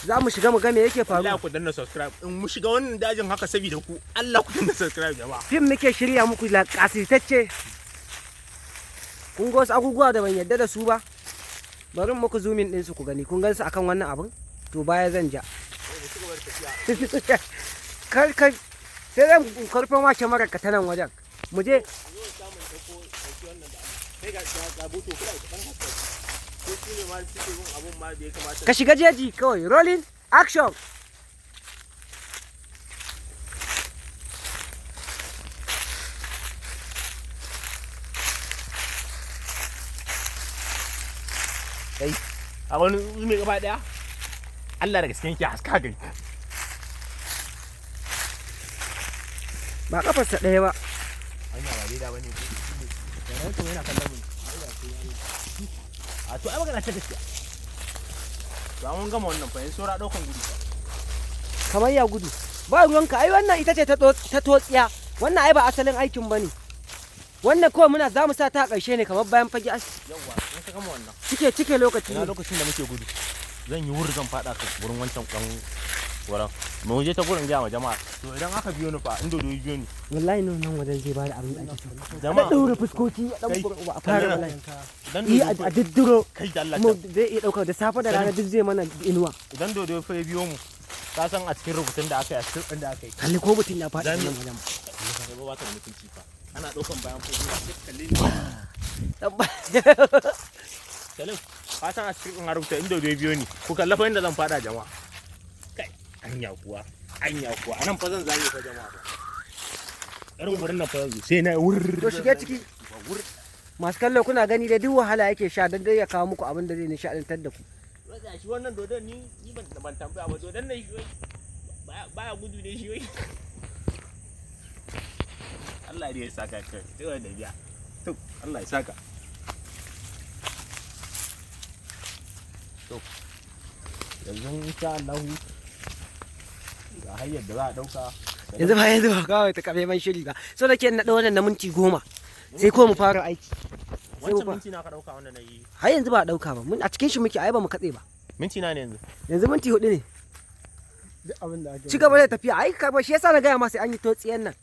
Za mu shiga mu ga me yake faruwa. Allah ku danna subscribe. In mu shiga wannan dajin haka saboda ku. Allah ku danna subscribe jama'a. Fim muke shirya muku la kasitacce. Kun ga wasu abubuwa da ban yadda da su ba. Bari muku zoomin din su ku gani. Kun gan su akan wannan abin? To baya zan ja. Kar sai zan karfin wace mara ka ta nan wajen. Mu je. Ka shiga jeji kawai. Rolling action. Kai, a wani mai gaba daya? Allah daga cikin ki haska gari. Ba kafarsa ɗaya ba. Hanya ba daidai bane ko. Yaran to yana kallon mu. A to ai magana ta gaskiya. To an gama wannan fa, saura daukan gudu fa. Kamar ya gudu. Ba ruwanka ai wannan ita ce ta totsiya. Wannan ai ba asalin aikin bane. Wannan kawai muna za mu sa ta a ƙarshe ne kamar bayan fage Yawwa, in ka gama wannan. cike lokaci Ina ne. lokacin da muke gudu. Zan yi wuri zan fada ka wurin wancan kan wurin. Mu je ta gurin ga ma jama'a. To idan aka biyo ni fa, in dodo biyo ni. Wallahi nan wajen zai bada abin da ake so. Jama'a. Da daure fuskoki a dan Kai, a fara wallahi. Idan Yi dodo a diddiro. kai da Allah. Mu zai iya dauka da safe da rana duk zai mana inuwa. Idan dodo fa ya biyo mu. Ka san a cikin rubutun da aka yi a cikin ɗin da aka yi. Kalli ko mutum ya faɗi Dan- nan wajen. Ba ta da mutunci fa. Ana ɗaukan bayan fa sai kalle ni. Salim, ka san a cikin ɗin rubuta inda dodo biyo ni. Ku kalla fa inda zan fada jama'a. Kai, anya kuwa. Anan fa zan zage fa jama'a fa. Irin wurin nan fa yanzu sai na wurr. To shige ciki. Masu kallo kuna gani da duk wahala yake sha don dai ya kawo muku abin da zai nishaɗantar da ku. Wanda shi wannan dodon ni ban tambaya ba dodon nan shi wai baya gudu ne shi wai. Allah ya saka kai sai da biya. To Allah ya saka. To yanzu insha Allah ga hayyar da za a dauka. Yanzu ba kawai ta kafe man shiri ba. So da ke naɗa wannan na minti 10 sai ko mu fara aiki. Wancan minti na ka dauka wanda na yi. Har yanzu ba a ɗauka ba. Mun a cikin shi muke ai ba mu katse ba. Minti na ne yanzu. Yanzu minti 4 ne. Duk abin da ake Ci gaba da tafiya ai ka ba shi yasa na gaya ma sai an yi totsiyan nan.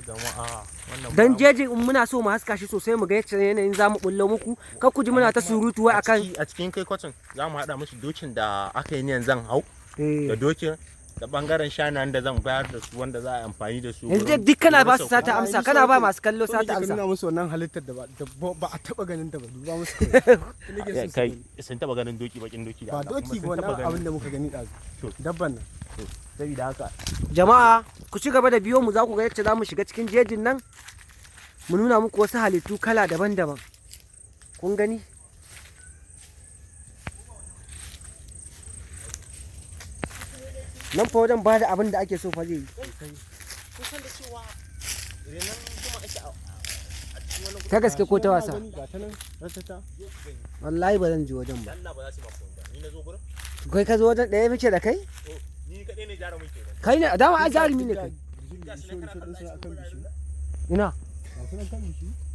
Jama'a wannan Dan jeji in muna so mu haska shi sosai mu ga yacce yanayin za mu bullo muku. Kar ku ji muna ta surutu wai akan a cikin kai kwacin za mu haɗa musu dokin da aka yi niyan zan hau da dokin da bangaren shanan da zan bayar da su wanda za a yi amfani da su. yanzu duk kana ba su sata amsa kana ba masu kallo sata nuna amsa. musu wannan halittar da ba a taba ganin ta ba duba musu Kai sun taba ganin doki bakin doki da ba doki ba wannan abin da muka gani ɗazu dabban nan saboda haka Jama'a ku ci gaba da biyo mu za ku ga yacce za mu shiga cikin jejin nan mu nuna muku wasu halittu kala daban-daban. Kun gani? Nan fa wajen ba da abin da ake so fa zai yi. kusan da cewa renan kuma ake a cikin wani Ta gaske ko ta wasa? ga ta nan ratata Wallahi ba zan je wajen ba. Allah ba za su ba kuma ni na zo gurin Kai ka zo wajen ɗaya muke da kai? ni kaɗai ne jarumin ke Kai ne dama a jarumi ne kai. Ina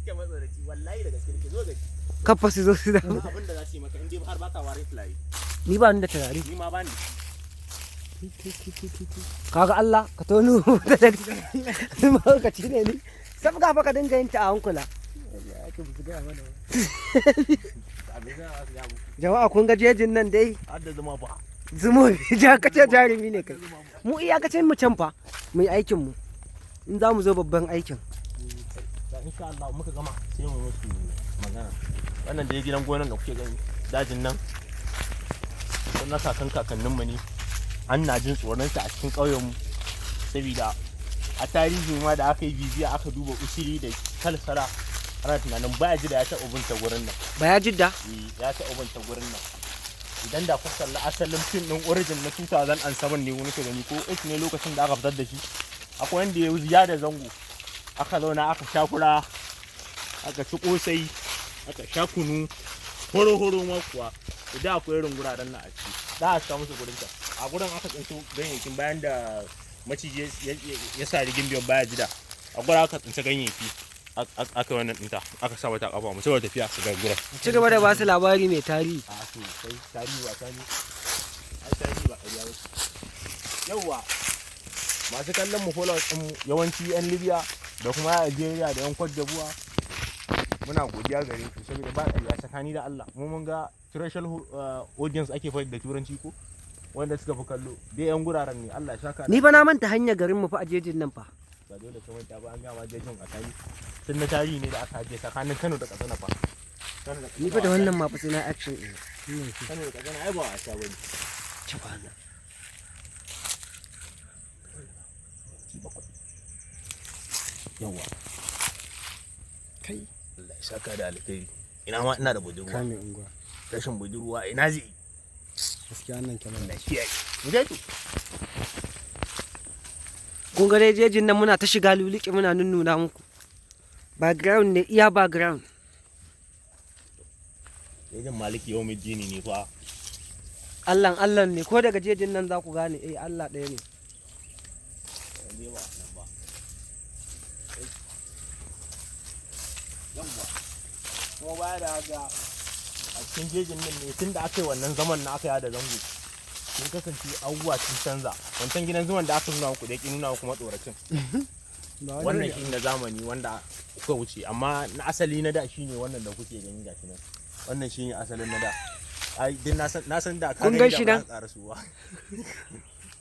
ke matsaraci wallahi da gaske ke zo gaji kafa su zo su da. abin da za su yi maka in dai har baka warin fulani Ni ba ni da turare. ni ma ba ni Kaga Allah ka tonu da daga lokaci ne ni. Sabga fa ka dinga yin ta a hankula. Jama'a kun ga jejin nan dai har da zama ba zumo ja kace jarumi ne kai. Mu iyakacin mu can fa mu yi aikin mu. In za mu zo babban aikin. da insha Allah muka gama sai mu musu magana wannan da ya gidan gonan da kuke gani dajin nan don na kakannin mu ne an na jin tsoron sa a cikin ƙauyen mu saboda a tarihi ma da aka yi bibiya aka duba usiri da kalsara ana tunanin baya ji da ya taɓa binta gurin nan Ba ya jidda? ya taɓa binta gurin nan idan da kuka kalla asalin fim ɗin origin na 2007 ne wani ke gani ko 8 ne lokacin da aka fitar da shi akwai wanda ya da zango aka zauna aka shakura aka ci kosai aka sha kunu horo ma kuwa da akwai irin guraren na a ciki da a sha musu gurin ta a gurin aka tsinto ganyayyakin bayan da maciji ya sa rigin biyan baya jida a gurin aka tsinta ganyayyaki aka wannan ɗinta aka sa mata kafa mu saboda tafiya su ga gurin ci gaba da ba su labari mai tarihi a to sai tarihi ba tarihi ai tarihi ba ƙarya ba yawwa masu kallon mu followers ɗin yawanci yan Libya da kuma Algeria da yan Cote d'Ivoire muna godiya gare ku saboda ba ƙarya tsakani da Allah mu mun ga threshold audience ake faɗi da turanci ko wanda suka fi kallo dai yan guraren ne Allah ya saka ni fa na manta hanya garin mu fa a jejin nan fa ba dole ka manta ba an gama jejin a tarihi sun na tarihi ne da aka ajiye tsakanin Kano da Katsina fa ni fa da wannan ma fa sai na action din Kano da Katsina ai ba a sha bane ci bana yawa kai Allah ya saka da alkhairi ina ma ina da budurwa kame unguwa rashin budurwa ina zai gaskiya nan kenan da kiyaye mu dai to kun ga dai jejin nan muna ta shiga luliki muna nunnuna muku background ne iya background yajin maliki yau mai dini ne fa Allah ne ko daga jejin nan za ku gane Allah ɗaya ne kuma baya da haka a cikin jejin nan ne tun da aka yi wannan zaman na aka yi da zango sun kasance abubuwa sun canza wancan gidan zuwan da aka nuna muku da yake nuna muku matsoracin wannan shi na zamani wanda kuka wuce amma na asali na da shine wannan da kuke gani gashi nan wannan shine asalin na da ai din na san da ka kun gan shi nan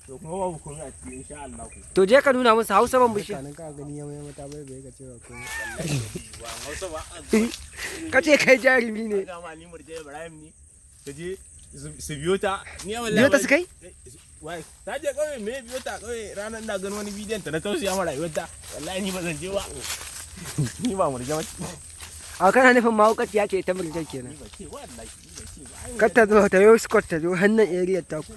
to kuma babu komai a cikin insha Allah ku to je ka nuna musu Hausa ban bishi nan ka gani ya mai mata bai ka cewa ko ba Hausa ba ka ce kai jarumi ne ga mali murje Ibrahim ne ta je su biyo ta ni wallahi biyo ta su kai wai ta je kawai me biyo ta kawai ranar da ganin wani bidiyon ta na tausaya mara rayuwar ta wallahi ni ba zan je ba ni ba murje ba a kana nufin mahaukaci ya ce ta murjan kenan ni ba ce wallahi ni ba ce ba kar ta zo ta yo scott ta zo hannun area ta ku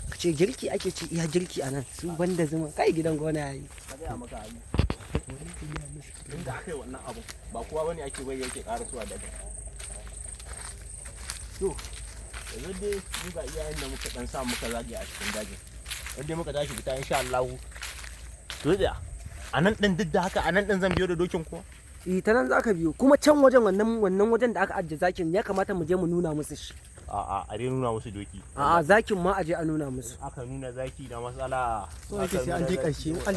ka ce girki ake ci iya girki a nan su banda zuma kai gidan gona yayi inda aka yi wannan abu ba kowa bane ake bai yake karasuwa daga to yanzu dai mu ga iyayen da muka dan sa muka zage a cikin dajin yadda muka tashi fita insha Allah to da anan din duk da haka anan din zan biyo da dokin ko ta nan za ka biyo kuma can wajen wannan wajen da aka ajiye zakin ya kamata mu je mu nuna musu shi a dai nuna musu doki a'a zakin ma aje a nuna musu aka nuna zaki da matsala so yake sai an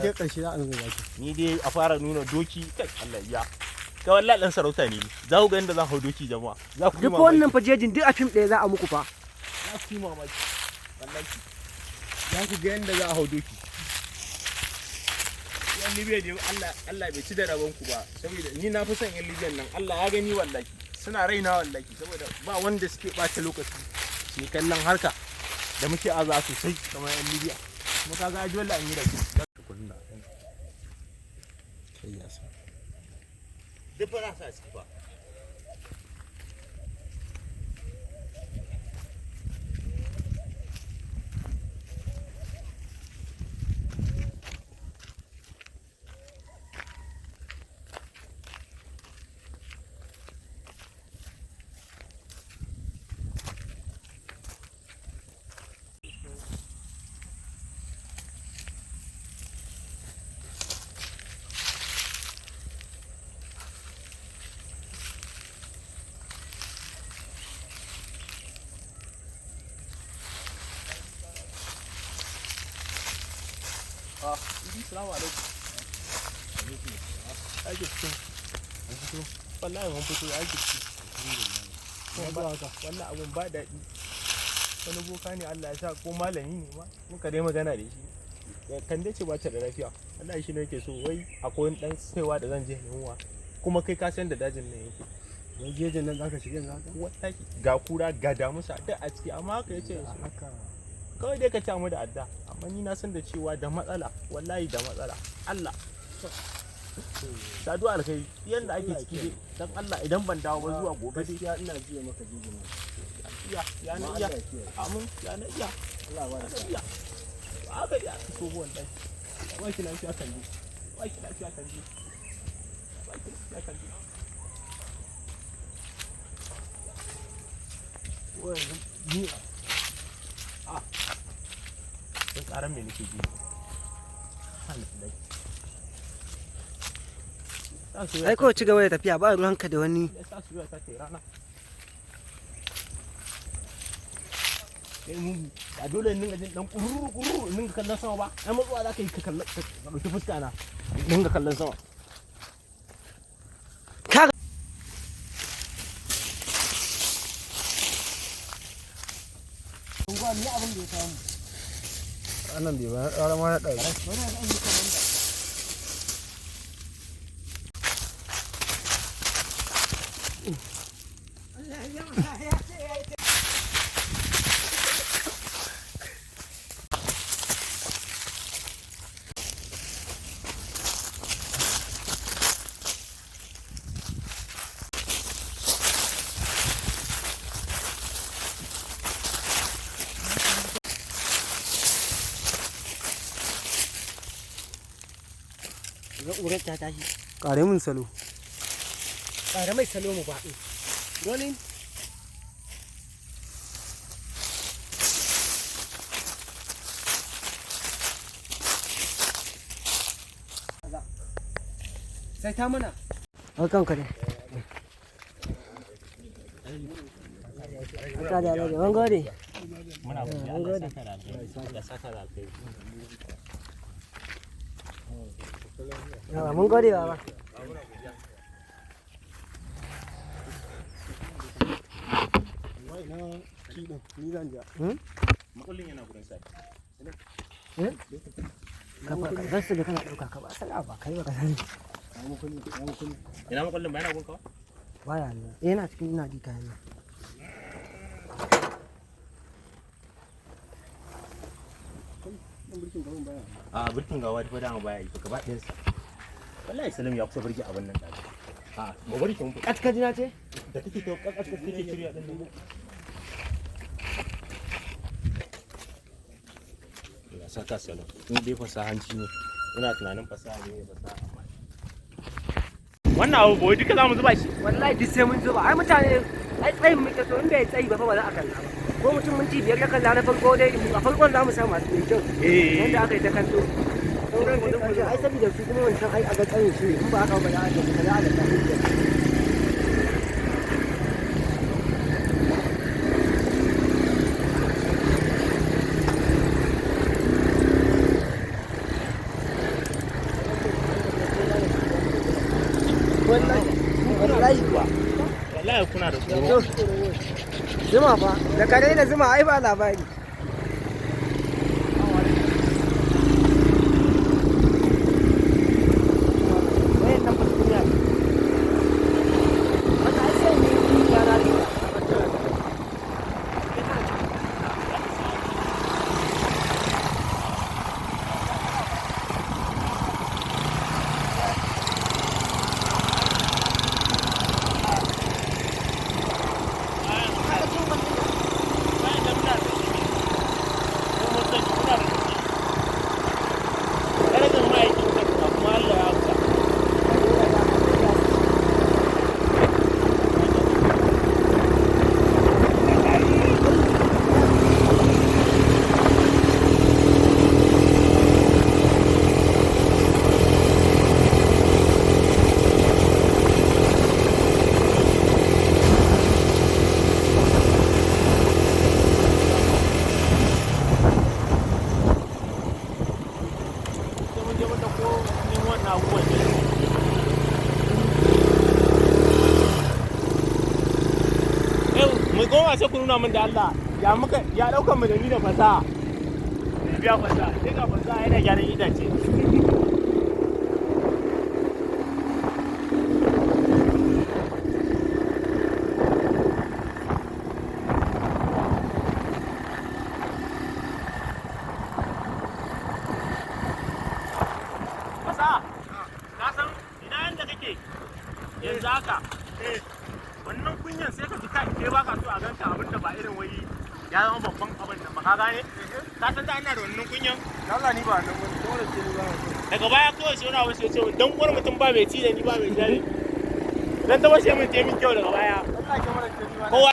je karshe za a nuna zaki ni dai a fara nuna doki kai Allah ya ka wallahi dan sarauta ne za ku ga inda za ku doki jama'a za ku yi duk wannan fajejin duk a fim ɗaya za a muku fa za ku yi mamaki wallahi za ku ga inda za a hau doki yan Libya ne Allah bai ci da rabon ku ba saboda ni na fi son yan Libyan nan Allah ya gani wallahi suna raina wallahi saboda ba wanda suke ɓata lokaci su yi kallon harka da muke aza sosai kamar yan Libya kuma kaga aji wallahi an yi da su duk ba na sa ciki ba Assalamu alaikum. Aiki cikin. Wallahi mun fito aiki cikin. Wannan abun ba daɗi. Wani boka ne Allah ya sa ko malami ne ma muka dai magana da shi. Kan dai ce ba ta da lafiya. Wallahi shi ne yake so wai akwai wani dan saiwa da zan je yunwa. Kuma kai ka san da dajin nan yake. wai jejin nan zaka shiga zaka Wallahi ga kura ga damusa duk a ciki amma haka yace haka kawai dai ka ci mu da adda amma ni na san da cewa da matsala wallahi da matsala Allah sadu alkai yanda ake ciki dai dan Allah idan ban dawo ba zuwa gobe dai gaskiya ina jiya maka jejin nan ya na iya amin ya na iya Allah ba da iya haka ya so wannan Wai ki lafiya kan ji. Wai ki lafiya kan ji. Wai ki lafiya kan ji. Wai ni sai karan me nake ji. Ai ko ci gaba da tafiya ba ruwanka da wani. Ya sa su ta ce rana. A dole in dinga jin dan kururu in dinga kallon sama ba ai matsuwa za ka yi ka ɗauki fuska na in dinga kallon sama Ni abin da ya samu. Anan bai ba ƙara ma ya ɗauki. Ƙurar ta tashi. Ƙare min salo. Ƙara mai salo mu baɗo. Rolling. Sai ta mana. Hakan ka dai. Haka da alhaji, ban gode. muna gode Allah saka da alheri Yawa mun gode baba. Ni zan ja. makullin yana gurin sai Ka su da kana ɗauka ka ba sala ba kai ba ka sani. ina makullin ba yana gun ka Baya ne. Yana cikin ina ji kayan nan. a birkin gawa ta dama baya yi gaba ɗayan sa wallahi salim ya kusa birki abin nan ɗazu a ba birki mun Katkaji na ce? da kake to kakkaska kake shirya din nan ya saka salim in dai fasahanci ne ina tunanin fasaha ne fasaha amma wannan abu boye duka zamu zuba shi Wallahi duk sai mun zuba. Ai mutane ai tsayin muke so in bai tsayi ba fa ba za a kalla ba. Ko mutum minti biyar ya kalla na farko dai a farkon za mu sa masu mai kyau. Wanda aka yi ta kallo. Sauran da karshe ai saboda su kuma wancan ai a ga tsayin shi in ba haka ba za a ga ba za a ga tsayin. Wallahi kuwa. wallahi kuna da tsoro Zuma fa, da kare da zuma ai ba labari. sai ku nuna min da Allah ya dauka mu da ni da fasaha biya fasaha sai ga fasaha yana gyaran itace fasaha ka san ina yanda kake yanzu haka wannan kunyan sai ka ji kai ke baka so a ganka abin da ba irin wai ya zama babban abin da ba ka gane ka san da ana da wannan kunyan Allah ni ba nan wani dole sai ni ba daga baya kawai sai wani abu sai ce dan uwar mutum ba mai ci da ni ba mai jari dan ta bashe min min kyau daga baya Allah ke mara ni ba kowa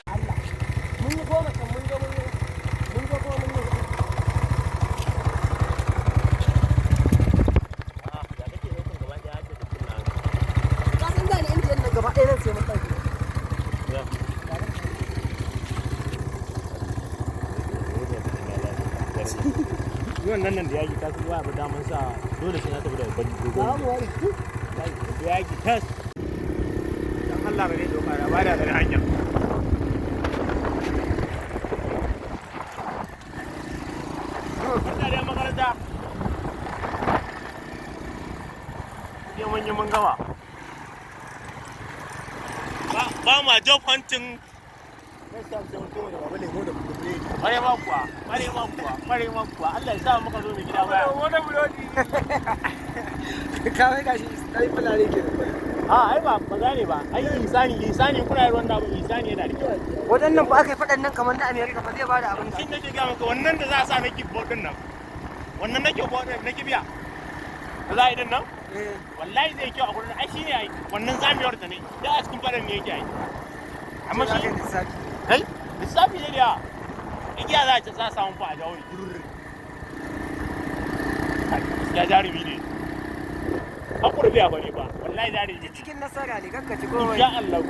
mun yi goma kan mun ga kuma mun yi da kake daukan gaba daya ake da kunna ka san da ni indiyan nan gaba ɗaya nan sai mun ɗauke wannan nan da yaki ta kuma ba daman sa dole sai na tafi da babban dogon ba mu wani da yaki tas dan Allah ba ne doka da ba da hanya da makaranta yau mun yi mun gama ba ma job hunting bare ma kuwa Allah ya sa muka zo mu gida baya wani burodi kawai gashi sai fulani ke ai ba gane ba ai insani kuna ruwan da insani yana da kyau waɗannan ba aka yi faɗan nan kamar na America ba zai bada abin da shin nake ga maka wannan da za a sa na kickboard din nan wannan nake board na kibiya da za a yi din nan wallahi zai kyau a gurin ai shine ai wannan zamiyar ta ne da a cikin fadan ne yake ai amma shi kai lissafi ne da igiya za ta samu fa a jawo ya jarumi ne hakuri biya bane ba wallahi jarumi cikin nasara ne kakkaci komai ya Allah